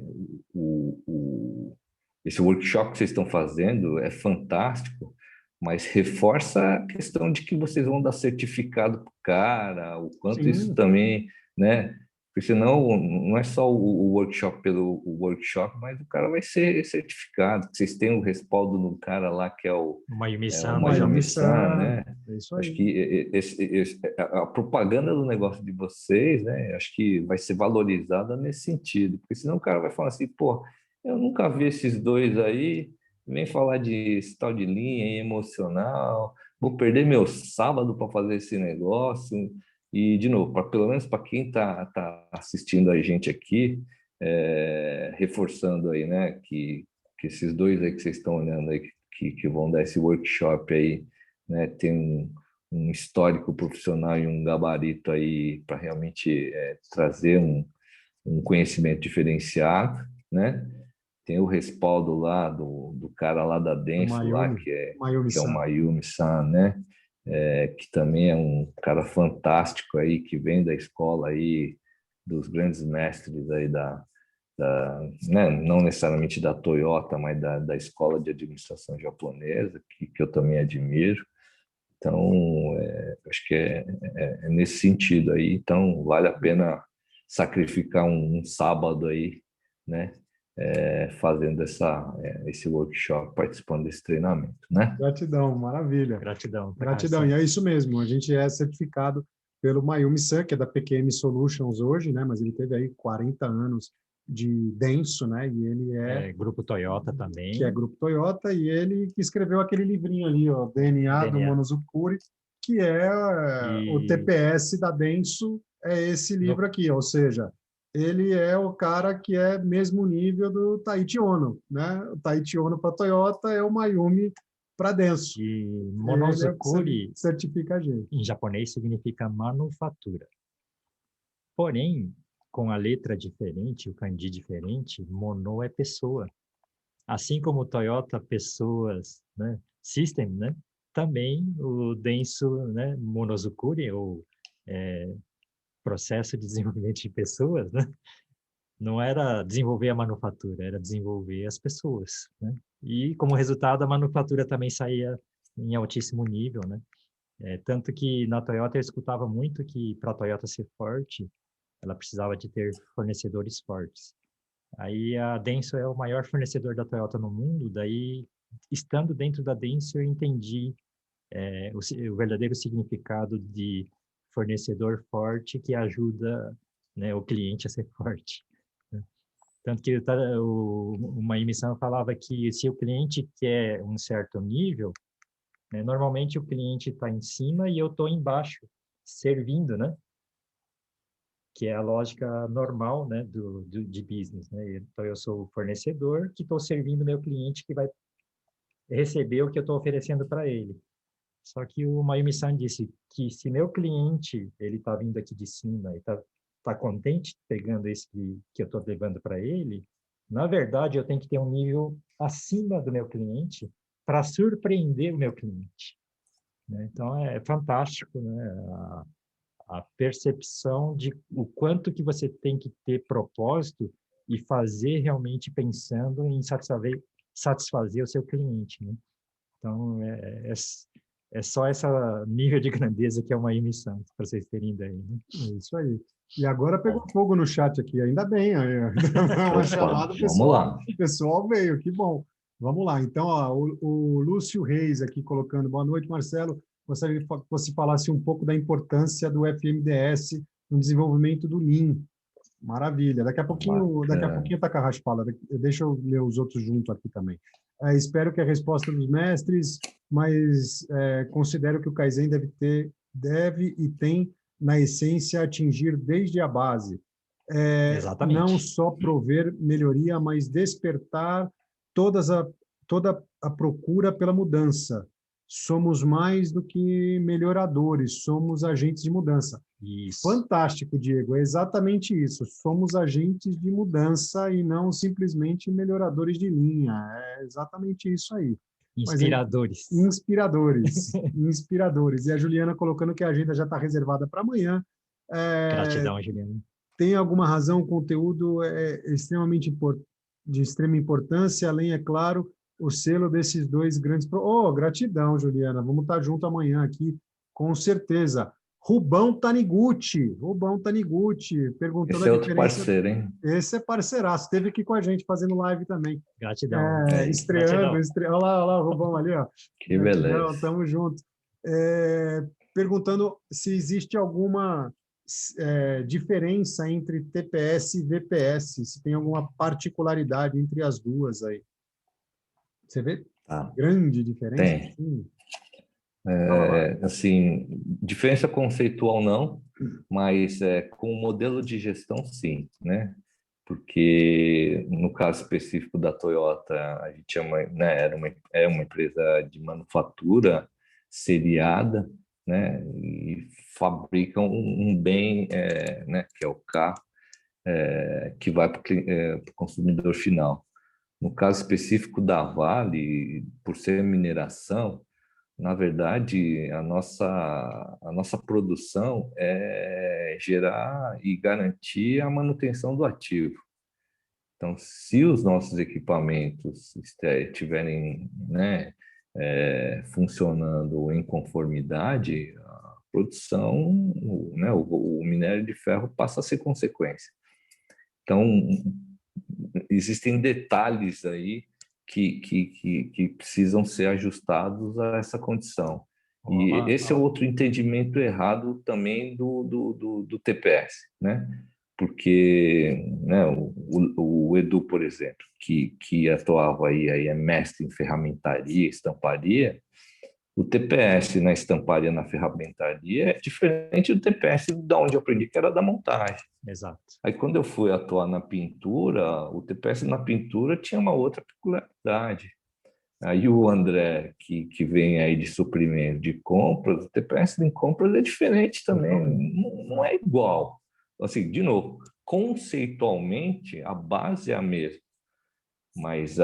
esse workshop que vocês estão fazendo é fantástico, mas reforça a questão de que vocês vão dar certificado para o cara, o quanto isso Sim, também, né? Porque senão não é só o workshop pelo workshop, mas o cara vai ser certificado. Vocês têm o respaldo no cara lá que é o Mayumi-san, Mayumi-san, né? É isso Acho aí. que a propaganda do negócio de vocês, né? Acho que vai ser valorizada nesse sentido. Porque senão o cara vai falar assim, pô, eu nunca vi esses dois aí, vem falar de esse tal de linha emocional, vou perder meu sábado para fazer esse negócio. E, de novo, pelo menos para quem está assistindo a gente aqui, reforçando aí, né, que esses dois aí que vocês estão olhando aí, que vão dar esse workshop aí, né, tem um histórico profissional e um gabarito aí para realmente trazer um conhecimento diferenciado, né? Tem o respaldo lá do cara lá da Denso, lá, que é o Mayumi-san. Mayumi-san, né? Que também é um cara fantástico aí, que vem da escola aí, dos grandes mestres aí né? Não necessariamente da Toyota, mas da escola de administração japonesa, que eu também admiro. Então, acho que é nesse sentido aí. Então, vale a pena sacrificar um sábado aí, né? Fazendo esse workshop, participando desse treinamento, né? Gratidão, maravilha. Gratidão. Gratidão, e é isso mesmo, a gente é certificado pelo Mayumi-san, que é da PQM Solutions hoje, né? Mas ele teve aí 40 anos de Denso, né? E ele Grupo Toyota também. Que é Grupo Toyota, e ele que escreveu aquele livrinho ali, ó, DNA do Monozukuri, que é o TPS da Denso, é esse livro aqui, ou seja, ele é o cara que é mesmo nível do Taiichi Ohno, né? O Taiichi Ohno para Toyota é o Mayumi para Denso. E Monozukuri certifica a gente. Em japonês significa manufatura. Porém, com a letra diferente, o kanji diferente, mono é pessoa. Assim como o Toyota pessoas, né, system, né, também o Denso, né, Monozukuri, ou processo de desenvolvimento de pessoas, né, não era desenvolver a manufatura, era desenvolver as pessoas, né? E como resultado a manufatura também saía em altíssimo nível, né? Tanto que na Toyota eu escutava muito que para a Toyota ser forte, ela precisava de ter fornecedores fortes. Aí a Denso é o maior fornecedor da Toyota no mundo, daí, estando dentro da Denso, eu entendi o verdadeiro significado de fornecedor forte que ajuda, né, o cliente a ser forte. Né? Tanto que uma emissão falava que se o cliente quer um certo nível, né, normalmente o cliente está em cima e eu estou embaixo, servindo, né? Que é a lógica normal, né, de business, né? Então, eu sou o fornecedor que estou servindo meu cliente que vai receber o que eu estou oferecendo para ele. Só que o Mayumi-san disse que se meu cliente ele está vindo aqui de cima e tá contente pegando isso que eu estou levando para ele, na verdade, eu tenho que ter um nível acima do meu cliente para surpreender o meu cliente. Né? Então, é fantástico, né? A percepção de o quanto que você tem que ter propósito e fazer realmente pensando em satisfazer o seu cliente, né? Então, é só esse nível de grandeza que é uma emissão, para vocês terem ideia. Né? É isso aí. E agora pegou fogo no chat aqui, ainda bem. Uma chamada, o pessoal veio, que bom. Vamos lá. Então, ó, o Lúcio Reis aqui colocando, boa noite, Marcelo. Gostaria que você falasse um pouco da importância do FMDS no desenvolvimento do Lean. Maravilha. Daqui a pouquinho o Takahashi fala. Deixa eu ler os outros junto aqui também. Espero que a resposta dos mestres, mas considero que o Kaizen deve e tem, na essência, atingir desde a base. Não só prover melhoria, mas despertar toda a procura pela mudança. Somos mais do que melhoradores, somos agentes de mudança. Isso. Fantástico, Diego, é exatamente isso. Somos agentes de mudança e não simplesmente melhoradores de linha. É exatamente isso aí. Inspiradores. Inspiradores. E a Juliana colocando que a agenda já está reservada para amanhã. Gratidão, Juliana. Tem alguma razão, o conteúdo é extremamente de extrema importância, além, é claro, o selo desses dois grandes... gratidão, Juliana. Vamos estar junto amanhã aqui, com certeza. Rubão Taniguchi, perguntando Esse é a outro diferença. parceiro, hein? Esse é parceiraço, esteve aqui com a gente fazendo live também. Gratidão. Estreando, Gratidão. olha lá o Rubão ali, ó. Que beleza. Tamo junto. Perguntando se existe alguma diferença entre TPS e VPS, se tem alguma particularidade entre as duas aí. Você vê grande diferença? Tem. Assim, diferença conceitual não, mas com o modelo de gestão sim, né? Porque no caso específico da Toyota, a gente é uma empresa de manufatura seriada, né? E fabricam um bem, né? Que é o carro, que vai para o consumidor final. No caso específico da Vale, por ser mineração, na verdade, a nossa produção é gerar e garantir a manutenção do ativo. Então, se os nossos equipamentos estiverem, né, funcionando em conformidade, a produção, né, o minério de ferro passa a ser consequência. Então, existem detalhes aí que precisam ser ajustados a essa condição. E esse é outro entendimento errado também do TPS, né? Porque, né, o Edu, por exemplo, que atuava aí é mestre em ferramentaria, estamparia, o TPS na estamparia, na ferramentaria, é diferente do TPS da onde eu aprendi, que era da montagem. Exato. Aí, quando eu fui atuar na pintura, o TPS na pintura tinha uma outra peculiaridade. Aí o André, que vem aí de suprimento de compras, o TPS em compras é diferente também, não é igual. Assim, de novo, conceitualmente, a base é a mesma, mas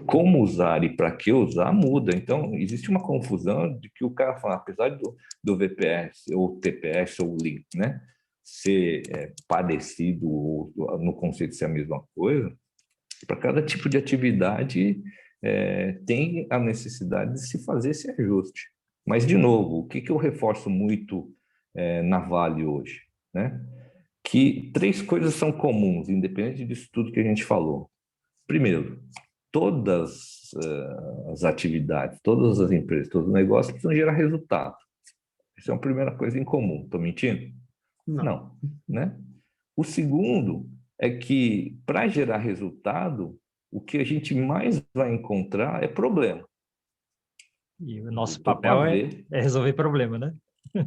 como usar e para que usar muda. Então, existe uma confusão de que o cara fala, apesar do VPS ou TPS ou Lean, né, ser parecido no conceito de ser a mesma coisa, para cada tipo de atividade tem a necessidade de se fazer esse ajuste. Mas, de novo, o que eu reforço muito na Vale hoje, né? Que 3 coisas são comuns, independente disso tudo que a gente falou. Primeiro, todas as atividades, todas as empresas, todos os negócios precisam gerar resultado. Isso é uma primeira coisa em comum. Estou mentindo? Não. Né? O segundo é que, para gerar resultado, o que a gente mais vai encontrar é problema. E o nosso papel é resolver problema, né?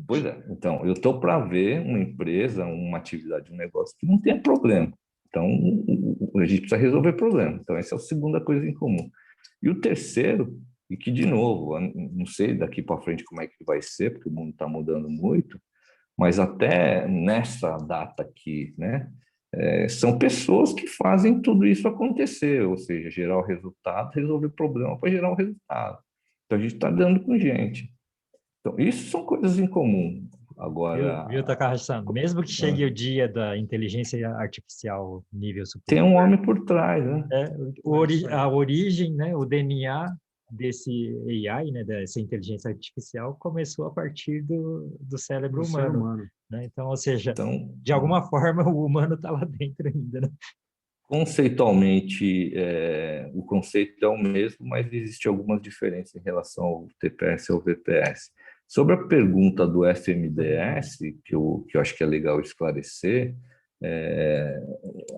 Pois é. Então, eu estou para ver uma empresa, uma atividade, um negócio que não tenha problema. Então, a gente precisa resolver problema. Então, essa é a segunda coisa em comum. E o terceiro, e que, de novo, não sei daqui para frente como é que vai ser, porque o mundo está mudando muito, mas até nessa data aqui, né, são pessoas que fazem tudo isso acontecer, ou seja, gerar o resultado, resolver problema para gerar o resultado. Então, a gente está dando com gente. Então, isso são coisas em comum. Agora, viu, Takahashi-san? Mesmo que chegue o dia da inteligência artificial nível superior, tem um homem por trás, né? A origem, né, o DNA desse AI, né, dessa inteligência artificial, começou a partir do cérebro humano. Né? Então, ou seja, de alguma forma, o humano está lá dentro ainda. Né? Conceitualmente, o conceito é o mesmo, mas existe algumas diferenças em relação ao TPS e ao VPS. Sobre a pergunta do FMDS, que eu acho que é legal esclarecer,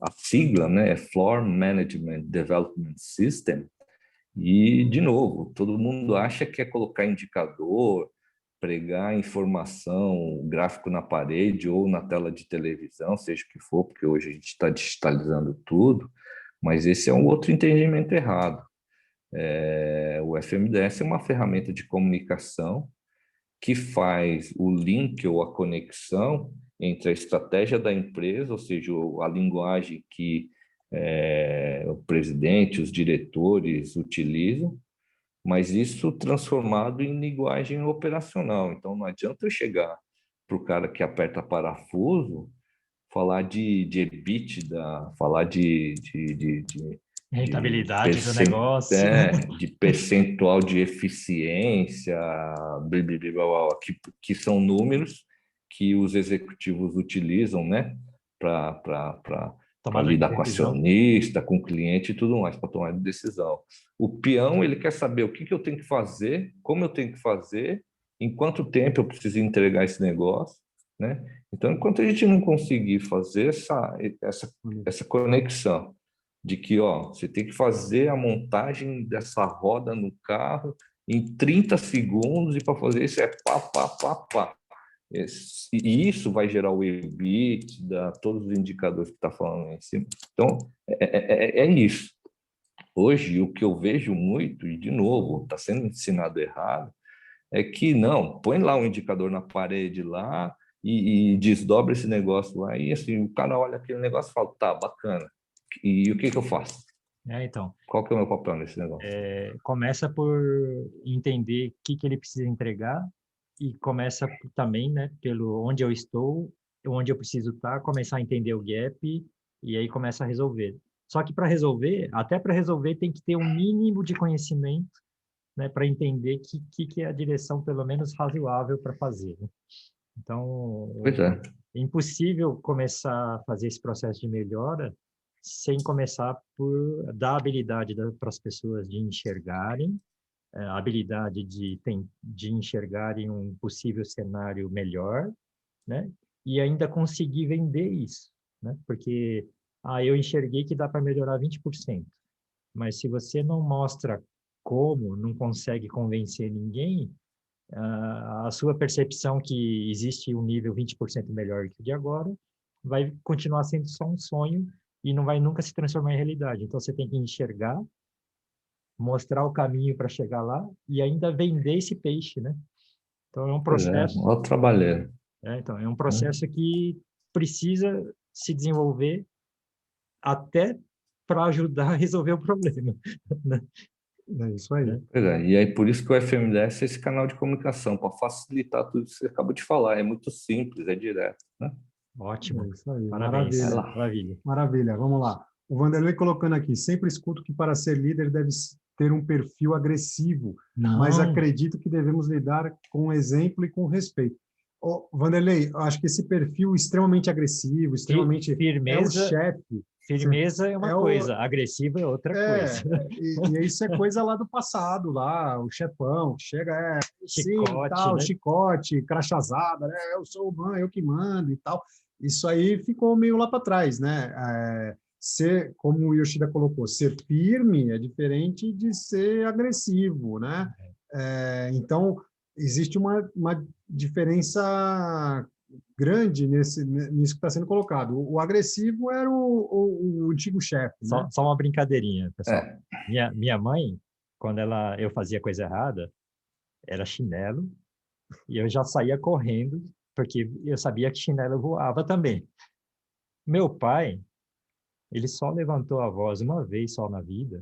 a sigla, né, é Floor Management Development System, e, de novo, todo mundo acha que é colocar indicador, pregar informação, gráfico na parede ou na tela de televisão, seja o que for, porque hoje a gente está digitalizando tudo, mas esse é um outro entendimento errado. O FMDS é uma ferramenta de comunicação que faz o link ou a conexão entre a estratégia da empresa, ou seja, a linguagem que o presidente, os diretores utilizam, mas isso transformado em linguagem operacional. Então, não adianta eu chegar para o cara que aperta parafuso, falar de EBITDA, falar de Rentabilidade do negócio. de percentual de eficiência, blá, blá, blá, blá, blá, que são números que os executivos utilizam, né, para Tomada de lidar com decisão. acionista, com cliente e tudo mais, para tomar decisão. O peão, ele quer saber o que eu tenho que fazer, como eu tenho que fazer, em quanto tempo eu preciso entregar esse negócio, né? Então, enquanto a gente não conseguir fazer essa conexão de que, ó, você tem que fazer a montagem dessa roda no carro em 30 segundos, e para fazer isso é pá, pá, pá, pá. E isso vai gerar o EBITDA, todos os indicadores que está falando em cima. Então, é isso. Hoje, o que eu vejo muito, e de novo, está sendo ensinado errado, é que não, põe lá um indicador na parede lá e desdobra esse negócio lá, e assim, o cara olha aquele negócio e fala, tá, bacana. E o que eu faço? Então, Qual que é o meu papel nesse negócio? começa por entender o que ele precisa entregar e começa também, né, pelo onde eu estou, onde eu preciso estar, começar a entender o gap e aí começa a resolver. Só que para resolver, até para resolver, tem que ter um mínimo de conhecimento, né, para entender que é a direção, pelo menos, razoável para fazer, né? Pois Então, é. é impossível começar a fazer esse processo de melhora sem começar por dar habilidade para as pessoas de enxergarem, a habilidade de enxergarem um possível cenário melhor, né? E ainda conseguir vender isso, né? Porque, eu enxerguei que dá para melhorar 20%, mas se você não mostra como, não consegue convencer ninguém, a sua percepção que existe um nível 20% melhor que o de agora vai continuar sendo só um sonho e não vai nunca se transformar em realidade. Então, você tem que enxergar, mostrar o caminho para chegar lá e ainda vender esse peixe, né? Então, é um Pois é, processo, ó, trabalhando. então, é um Né? processo que precisa se desenvolver até para ajudar a resolver o problema, né? É isso aí. Pois é, e aí por isso que o FMDS é esse canal de comunicação, para facilitar tudo que você acabou de falar. É muito simples, é direto, né? Ótimo. É isso aí. Vai Parabéns. Maravilha. lá. Maravilha. Maravilha. Vamos lá. O Vanderlei colocando aqui, sempre escuto que para ser líder deve ter um perfil agressivo, mas Não, acredito que devemos lidar com exemplo e com respeito. Ô, Vanderlei, eu acho que esse perfil extremamente agressivo, extremamente é o firmeza. chefe. Firmeza é uma É o, coisa, agressivo é outra coisa. e isso é coisa lá do passado, lá, o chefão, que chega, sim, Chicote, tal, né? chicote, crachazada, né? Eu sou o man, eu que mando e tal. Isso aí ficou meio lá para trás, né? Ser, como o Yoshida colocou, ser firme é diferente de ser agressivo, né? Então, existe uma diferença grande nisso que está sendo colocado. O agressivo era o antigo chefe, né? Só uma brincadeirinha, pessoal. É, Minha mãe, quando eu fazia coisa errada, era chinelo, e eu já saía correndo, porque eu sabia que chinelo voava também. Meu pai, ele só levantou a voz uma vez só na vida,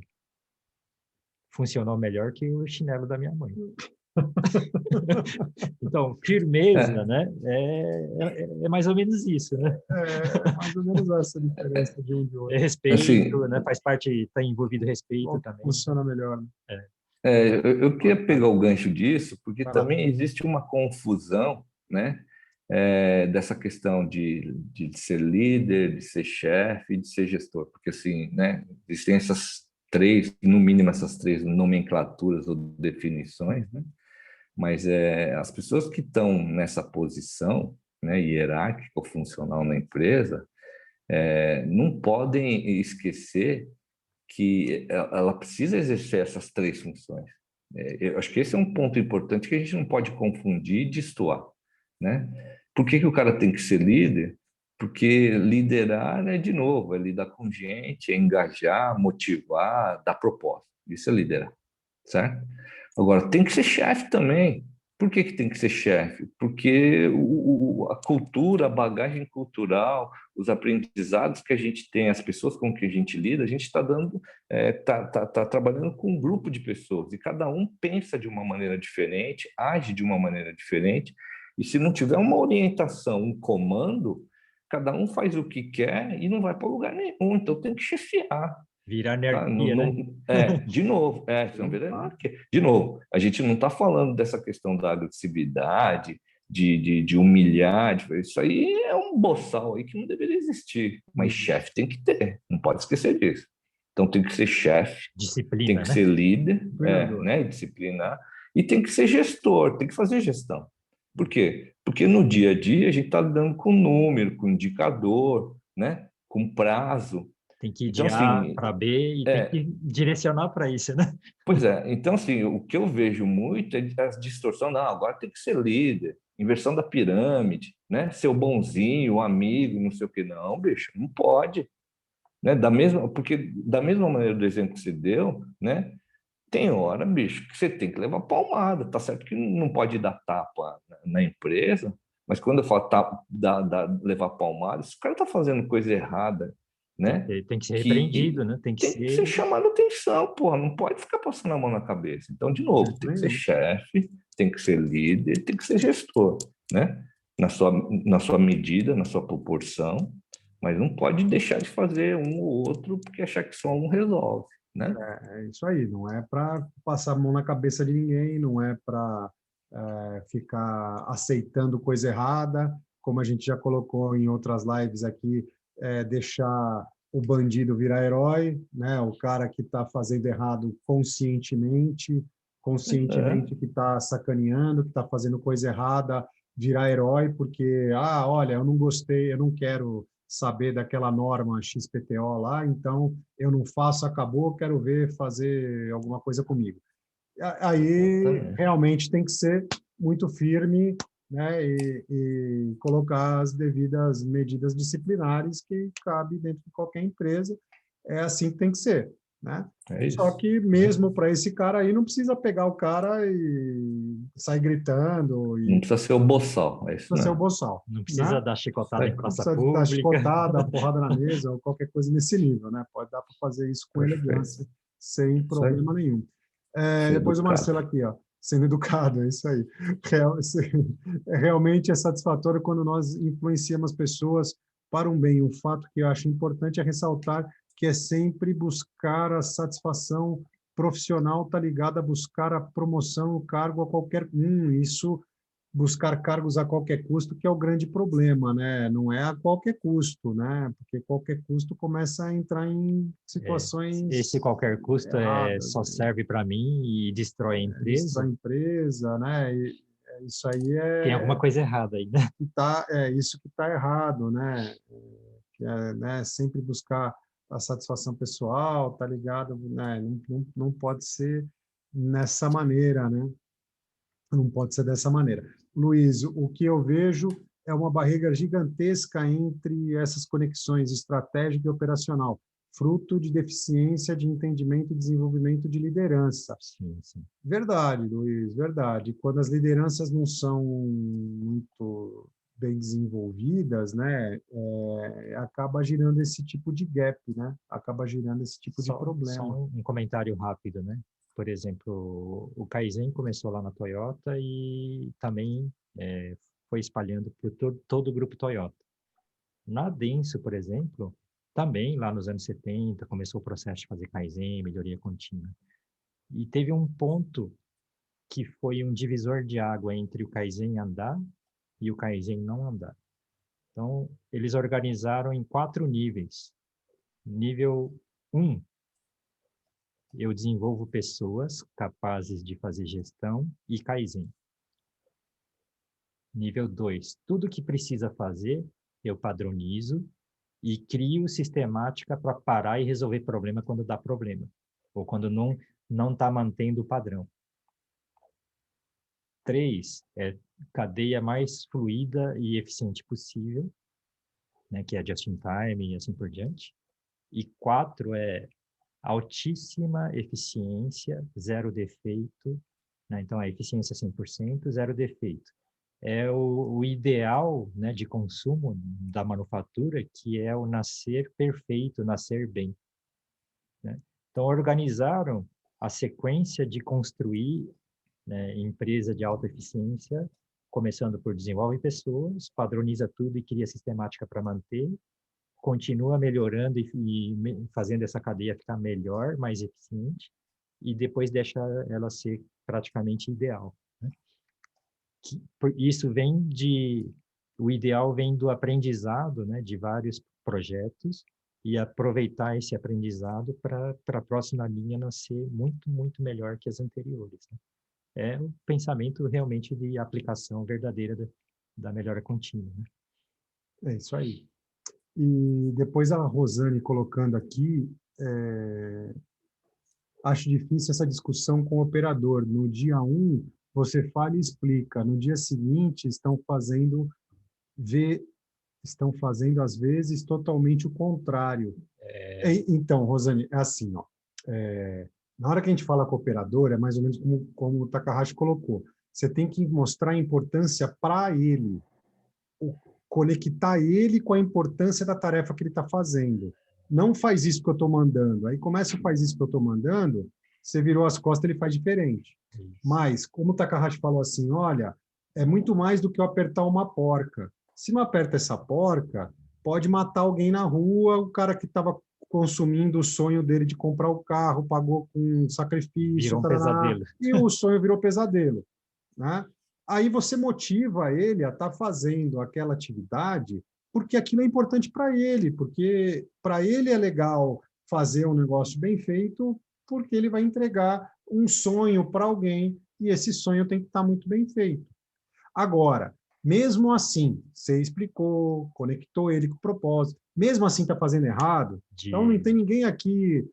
funcionou melhor que o chinelo da minha mãe. Então, firmeza, é, né? É mais ou menos isso, né? É mais ou menos essa diferença de um de É outro. respeito, assim, né? Faz parte, está envolvido respeito Qual que também. funciona melhor, né? eu queria pegar o gancho disso, porque Vai lá. também existe uma confusão, né? Dessa questão de ser líder, de ser chefe, de ser gestor, porque assim, né? Existem essas três, no mínimo essas três nomenclaturas ou definições, né? Mas as pessoas que estão nessa posição, né, hierárquica ou funcional na empresa, não podem esquecer que ela precisa exercer essas três funções. Eu acho que esse é um ponto importante que a gente não pode confundir e destoar, né? Por que o cara tem que ser líder? Porque liderar de novo, é lidar com gente, é engajar, motivar, dar propósito. Isso é liderar, certo? Agora, tem que ser chefe também. Por que tem que ser chefe? Porque a cultura, a bagagem cultural, os aprendizados que a gente tem, as pessoas com que a gente lida, a gente está dando, tá trabalhando com um grupo de pessoas e cada um pensa de uma maneira diferente, age de uma maneira diferente. E se não tiver uma orientação, um comando, cada um faz o que quer e não vai para lugar nenhum. Então tem que chefiar. Virar Tá? anarquia, né? De novo, senão vira anarquia. De novo, a gente não está falando dessa questão da agressividade, de humilhar, isso aí é um boçal aí que não deveria existir. Mas chefe tem que ter, não pode esquecer disso. Então tem que ser chefe, tem Disciplina, que né? ser líder, Treinador. né, disciplinar, e tem que ser gestor, tem que fazer gestão. Por quê? Porque no dia a dia a gente está lidando com número, com indicador, né, com prazo. Tem que ir de Então, A assim, para B e tem é, que direcionar para isso, né? pois é, então assim, o que eu vejo muito é a distorção, não, agora tem que ser líder, inversão da pirâmide, né? Ser o bonzinho, o amigo, não sei o que, não, bicho, não pode, né? Porque da mesma maneira do exemplo que você deu, né? Tem hora, bicho, que você tem que levar palmada, tá certo que não pode dar tapa na empresa, mas quando eu falo levar palmada, se o cara tá fazendo coisa errada, né? Tem que ser repreendido, Que né? Tem que tem que ser ser chamado atenção, porra, não pode ficar passando a mão na cabeça. Então, de novo, tem que ser Nenhum. chefe, tem que ser líder, tem que ser gestor, né? Na sua medida, na sua proporção, mas não pode deixar de fazer um ou outro porque achar que só um resolve, né? É isso aí, não é para passar a mão na cabeça de ninguém, não é para ficar aceitando coisa errada, como a gente já colocou em outras lives aqui, deixar o bandido virar herói, né? O cara que está fazendo errado É, conscientemente que está sacaneando, que está fazendo coisa errada, virar herói porque, olha, eu não gostei, eu não quero saber daquela norma XPTO lá, então eu não faço, acabou, quero ver fazer alguma coisa comigo. Aí exatamente. realmente tem que ser muito firme, né, e colocar as devidas medidas disciplinares que cabe dentro de qualquer empresa. É assim que tem que ser, né? É Só isso. que mesmo para esse cara aí não precisa pegar o cara e sair gritando Não e precisa ser o boçal, é isso precisa ser o não. boçal, Não precisa né? dar chicotada em É, Não praça precisa dar pública. chicotada, porrada na mesa ou qualquer coisa nesse nível, né? Pode dar para fazer isso com perfeito. elegância, sem Isso aí. problema nenhum. Ser Depois o Marcelo educado. aqui, ó, sendo educado, é isso aí. Realmente é satisfatório quando nós influenciamos pessoas para um bem. Um fato que eu acho importante é ressaltar que é sempre buscar a satisfação profissional, está ligado a buscar a promoção, o cargo a qualquer isso buscar cargos a qualquer custo, que é o grande problema, né? Não é a qualquer custo, né? Porque qualquer custo começa a entrar em É, situações esse qualquer custo erradas, só serve para mim e destrói a destrói empresa. a empresa, né? Isso aí Tem alguma coisa errada aí, né? isso que está errado, né? Que né? Sempre buscar a satisfação pessoal, tá ligado? Né? Não pode ser nessa maneira, né? Não pode ser dessa maneira. Luiz, o que eu vejo é uma barreira gigantesca entre essas conexões estratégica e operacional, fruto de deficiência de entendimento e desenvolvimento de liderança. Sim, sim. Verdade, Luiz, verdade. Quando as lideranças não são muito bem desenvolvidas, né, acaba girando esse tipo de gap, né? Acaba girando esse tipo de Só problema. um comentário rápido, né? Por exemplo, o Kaizen começou lá na Toyota e também foi espalhando por todo o grupo Toyota. Na Denso, por exemplo, também lá nos anos 70 começou o processo de fazer Kaizen, melhoria contínua. E teve um ponto que foi um divisor de água entre o Kaizen andar e o Kaizen não andar. Então, eles organizaram em 4 níveis. Nível 1, eu desenvolvo pessoas capazes de fazer gestão e Kaizen. Nível 2, tudo que precisa fazer, eu padronizo e crio sistemática para parar e resolver problema quando dá problema, ou quando não está mantendo o padrão. 3, cadeia mais fluida e eficiente possível, né, que é just in time e assim por diante. E 4 altíssima eficiência, zero defeito, né? Então, a eficiência 100%, zero defeito. É o ideal, né, de consumo da manufatura, que é o nascer perfeito, nascer bem, né? Então, organizaram a sequência de construir, né, empresa de alta eficiência, começando por desenvolve pessoas, padroniza tudo e cria sistemática para manter, continua melhorando e fazendo essa cadeia ficar melhor, mais eficiente, e depois deixa ela ser praticamente ideal, né? Isso o ideal vem do aprendizado, né, de vários projetos, e aproveitar esse aprendizado para a próxima linha não ser muito, muito melhor que as anteriores, né? É um pensamento realmente de aplicação verdadeira da melhora contínua, né? É isso aí. E depois a Rosane colocando aqui, acho difícil essa discussão com o operador. No dia 1, você fala e explica. No dia seguinte, estão fazendo às vezes totalmente o contrário. Então, Rosane, é assim, ó, na hora que a gente fala com o operador, é mais ou menos como o Takahashi colocou. Você tem que mostrar a importância para ele, conectar ele com a importância da tarefa que ele está fazendo. Não faz isso que eu estou mandando. Aí começa a fazer isso que eu estou mandando, você virou as costas, ele faz diferente. Mas, como o Takahashi falou assim, olha, é muito mais do que eu apertar uma porca. Se não aperta essa porca, pode matar alguém na rua, o cara que estava consumindo o sonho dele de comprar o carro, pagou com sacrifício, Virou um pesadelo. e o sonho virou pesadelo, né? Aí você motiva ele a estar fazendo aquela atividade porque aquilo é importante para ele, porque para ele é legal fazer um negócio bem feito, porque ele vai entregar um sonho para alguém e esse sonho tem que estar muito bem feito. Agora, mesmo assim, você explicou, conectou ele com o propósito, mesmo assim está fazendo errado, então não tem ninguém aqui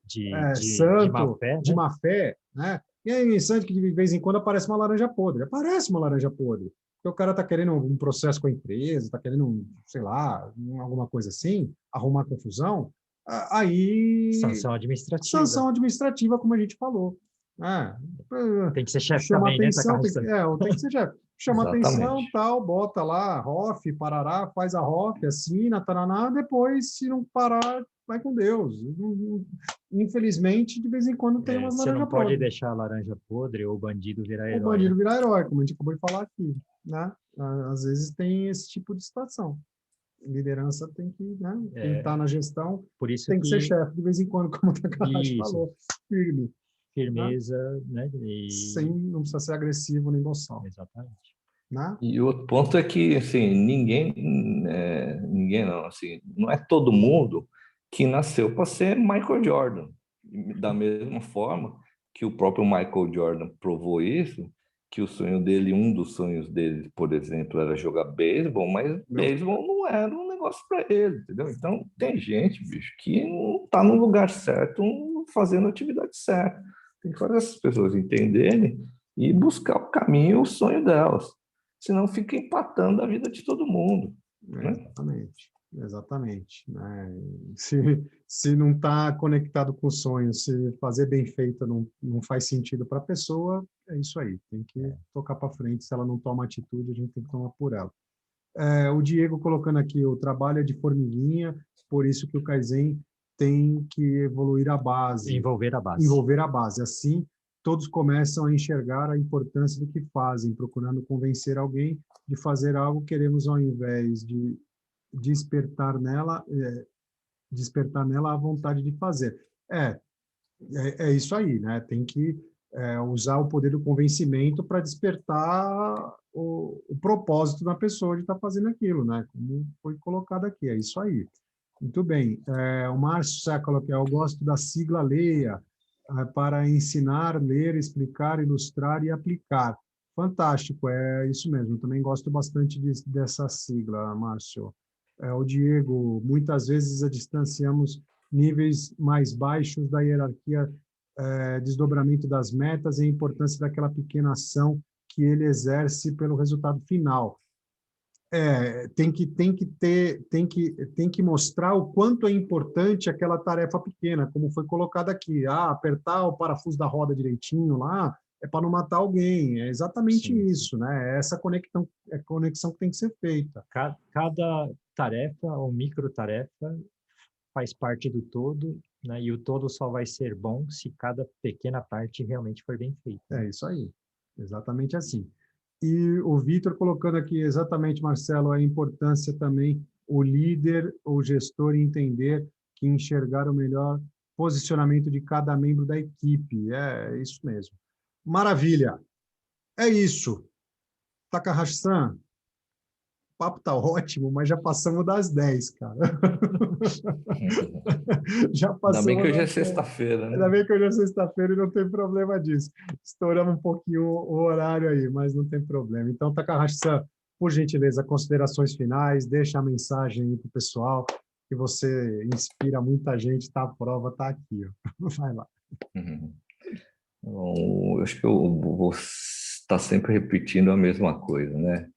santo, de má fé, né? E é santo que de vez em quando aparece uma laranja podre. Aparece uma laranja podre. Porque o cara está querendo um processo com a empresa, está querendo, sei lá, alguma coisa assim, arrumar confusão, aí... Sanção administrativa. Sanção administrativa, como a gente falou. Tem que ser chefe também, atenção, né? tem que ser chefe. Chama atenção, tal, bota lá, ROF, parará, faz a ROF, assina, taraná, depois, se não parar, vai com Deus. Infelizmente, de vez em quando tem umas laranjas podres. Você não pode podre. deixar a laranja podre ou o bandido virar herói. O bandido virar herói, como a gente acabou de falar aqui, né? Às vezes tem esse tipo de situação. Liderança tem que, né? Quem está na gestão tem que ser chefe de vez em quando, como o Takahashi falou. Firme. Firmeza, né? Não precisa ser agressivo nem boçal. Exatamente. Né? E o outro ponto é que, assim, ninguém não, assim, não é todo mundo que nasceu para ser Michael Jordan. Da mesma forma que o próprio Michael Jordan provou isso, que o sonho dele, um dos sonhos dele, por exemplo, era jogar beisebol, mas beisebol não era um negócio para ele, entendeu? Então, tem gente, bicho, que não está no lugar certo, fazendo a atividade certa. Tem que fazer essas pessoas entenderem e buscar o caminho, o sonho delas. Senão fica empatando a vida de todo mundo. Né? Exatamente. Né? Se não está conectado com o sonho, se fazer bem feito não faz sentido para a pessoa, é isso aí. Tem que tocar para frente. Se ela não toma atitude, a gente tem que tomar por ela. O Diego colocando aqui, o trabalho é de formiguinha, por isso que o Kaizen tem que evoluir a base. Envolver a base. Envolver a base. Assim, todos começam a enxergar a importância do que fazem, procurando convencer alguém de fazer algo. Queremos, ao invés de despertar nela a vontade de fazer. É isso aí, né? Tem que usar o poder do convencimento para despertar o propósito da pessoa de estar fazendo aquilo, né? Como foi colocado aqui, é isso aí. Muito bem. O Márcio Século, eu gosto da sigla LEIA, para ensinar, ler, explicar, ilustrar e aplicar. Fantástico, é isso mesmo. Eu também gosto bastante dessa sigla, Márcio. O Diego, muitas vezes distanciamos níveis mais baixos da hierarquia, desdobramento das metas e a importância daquela pequena ação que ele exerce pelo resultado final. Tem que mostrar o quanto é importante aquela tarefa pequena, como foi colocado aqui. Apertar o parafuso da roda direitinho lá é para não matar alguém. É exatamente isso, né? Essa conexão que tem que ser feita. Cada tarefa ou microtarefa faz parte do todo, né? E o todo só vai ser bom se cada pequena parte realmente for bem feita. É isso aí, exatamente assim. E o Vitor colocando aqui exatamente, Marcelo, a importância também, o líder ou gestor entender que enxergar o melhor posicionamento de cada membro da equipe. É isso mesmo. Maravilha. É isso. Takahashi-san, o papo tá ótimo, mas já passamos das 10, cara. Já Ainda passamos bem que hoje é das 10. sexta-feira, Ainda né? bem que hoje é sexta-feira e não tem problema disso. Estouramos um pouquinho o horário aí, mas não tem problema. Então, Takahashi-san, por gentileza, considerações finais, deixa a mensagem aí para o pessoal, que você inspira muita gente, está à prova, está aqui. Ó. Vai lá. Uhum. Então, eu acho que eu vou estar sempre repetindo a mesma coisa, né?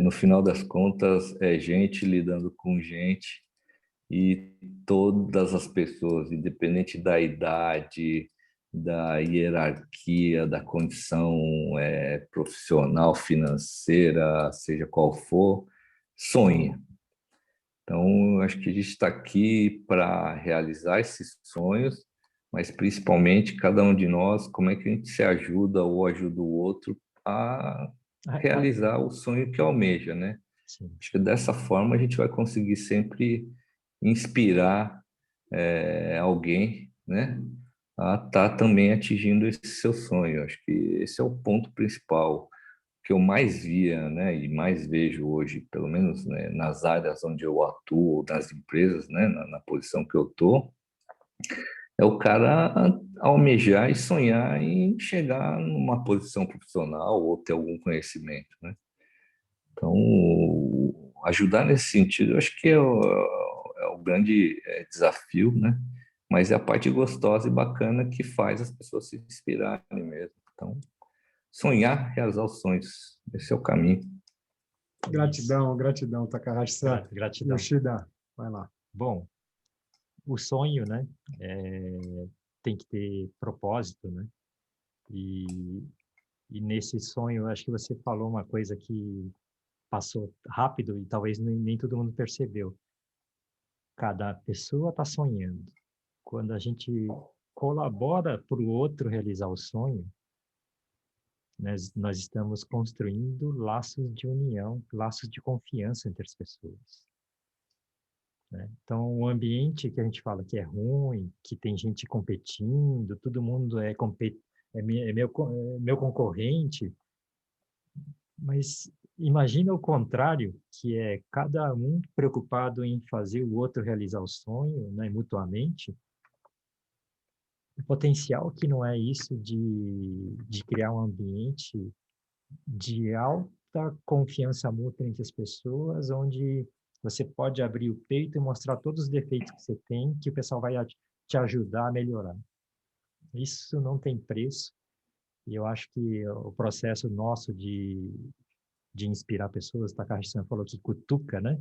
No final das contas, é gente lidando com gente e todas as pessoas, independente da idade, da hierarquia, da condição profissional, financeira, seja qual for, sonha. Então, eu acho que a gente está aqui para realizar esses sonhos, mas principalmente cada um de nós, como é que a gente se ajuda ou ajuda o outro a realizar o sonho que almeja, né? Sim. Acho que dessa forma a gente vai conseguir sempre inspirar alguém, né, a estar também atingindo esse seu sonho. Acho que esse é o ponto principal que eu mais via, né, e mais vejo hoje, pelo menos, né, nas áreas onde eu atuo, nas empresas, né, na posição que eu estou, é o cara almejar e sonhar em chegar numa posição profissional ou ter algum conhecimento, né? Então, ajudar nesse sentido, eu acho que é o grande desafio, né? Mas é a parte gostosa e bacana que faz as pessoas se inspirarem mesmo. Então, sonhar, realizar os sonhos, esse é o caminho. Gratidão, gratidão, Takahashi-san. Gratidão. Yoshida, vai lá. Bom, o sonho, né, tem que ter propósito, né? E nesse sonho, acho que você falou uma coisa que passou rápido e talvez nem todo mundo percebeu. Cada pessoa está sonhando. Quando a gente colabora para o outro realizar o sonho, nós estamos construindo laços de união, laços de confiança entre as pessoas. Né? Então, o ambiente que a gente fala que é ruim, que tem gente competindo, todo mundo é meu concorrente, mas imagina o contrário, que é cada um preocupado em fazer o outro realizar o sonho, né, mutuamente. O potencial que não é isso de criar um ambiente de alta confiança mútua entre as pessoas, onde você pode abrir o peito e mostrar todos os defeitos que você tem, que o pessoal vai te ajudar a melhorar. Isso não tem preço. E eu acho que o processo nosso de inspirar pessoas, Takahashi-san falou que cutuca, né?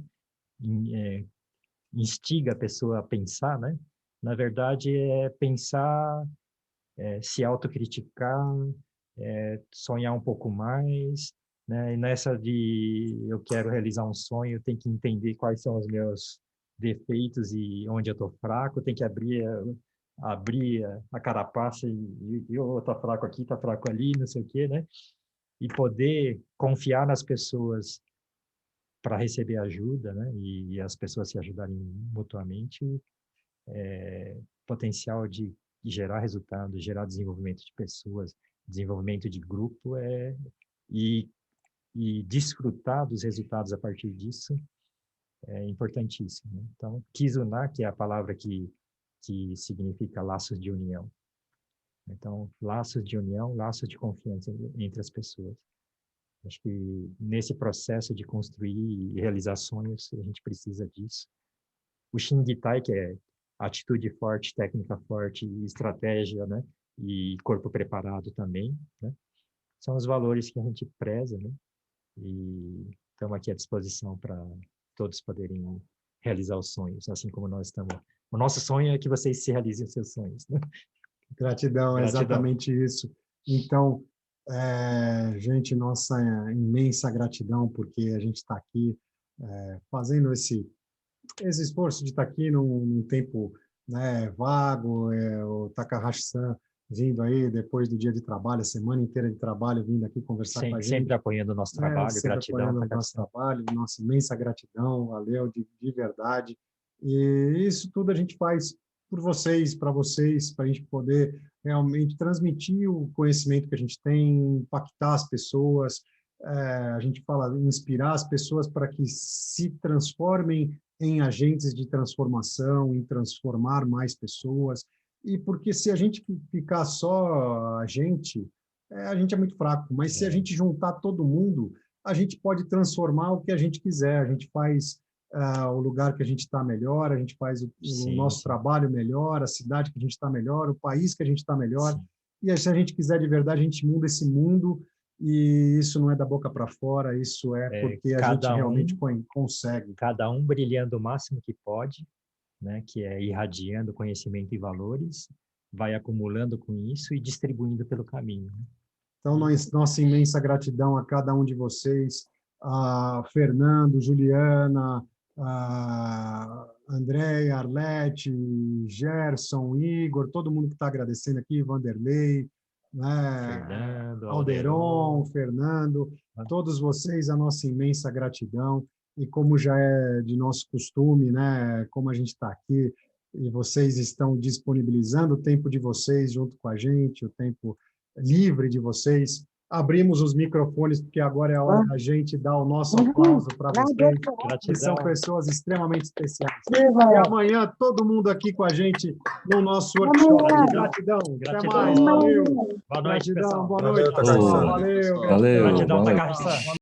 Instiga a pessoa a pensar, né? Na verdade, é pensar, se autocriticar, sonhar um pouco mais, né? E nessa de eu quero realizar um sonho, eu tenho que entender quais são os meus defeitos e onde eu estou fraco, tem que abrir a carapaça e eu tá fraco aqui, tá fraco ali, não sei o quê, né? E poder confiar nas pessoas para receber ajuda, né? E as pessoas se ajudarem mutuamente, potencial de gerar resultado, gerar desenvolvimento de pessoas, desenvolvimento de grupo e, e desfrutar dos resultados a partir disso é importantíssimo. Né? Então, Kizuna, que é a palavra que significa laços de união. Então, laços de união, laços de confiança entre as pessoas. Acho que nesse processo de construir e realizar sonhos, a gente precisa disso. O Shingitai, que é atitude forte, técnica forte, estratégia, né? E corpo preparado também, né? São os valores que a gente preza, né? E estamos aqui à disposição para todos poderem realizar os sonhos, assim como nós estamos. O nosso sonho é que vocês se realizem os seus sonhos, né? Gratidão, é exatamente isso. Então, gente, nossa imensa gratidão, porque a gente está aqui fazendo esse esforço de estar aqui num tempo, né, vago. O Takahashi-san vindo aí depois do dia de trabalho, a semana inteira de trabalho, vindo aqui conversar com a gente. Sempre apoiando o nosso trabalho, sempre gratidão. apoiando o nosso trabalho, nossa imensa gratidão, valeu de verdade. E isso tudo a gente faz por vocês, para a gente poder realmente transmitir o conhecimento que a gente tem, impactar as pessoas, a gente fala, inspirar as pessoas para que se transformem em agentes de transformação, em transformar mais pessoas. E porque se a gente ficar só a gente é muito fraco, mas se a gente juntar todo mundo, a gente pode transformar o que a gente quiser, a gente faz o lugar que a gente está melhor, a gente faz o nosso trabalho melhor, a cidade que a gente está melhor, o país que a gente está melhor, e se a gente quiser de verdade, a gente muda esse mundo, e isso não é da boca para fora, isso é porque a gente realmente consegue. Cada um brilhando o máximo que pode, né, que é irradiando conhecimento e valores, vai acumulando com isso e distribuindo pelo caminho. Então, nossa imensa gratidão a cada um de vocês, a Fernando, Juliana, a Andréia, Arlete, Gerson, Igor, todo mundo que está agradecendo aqui, Vanderlei, né? Alderon, Fernando, a todos vocês a nossa imensa gratidão. E como já é de nosso costume, né? Como a gente está aqui e vocês estão disponibilizando o tempo de vocês junto com a gente, o tempo livre de vocês. Abrimos os microfones, porque agora é a hora da gente dar o nosso aplauso para vocês, que são pessoas extremamente especiais. E amanhã, todo mundo aqui com a gente no nosso workshop. Gratidão. Até mais. Valeu. Boa noite, pessoal. Boa noite. Valeu. Gratidão, Takarshi-san.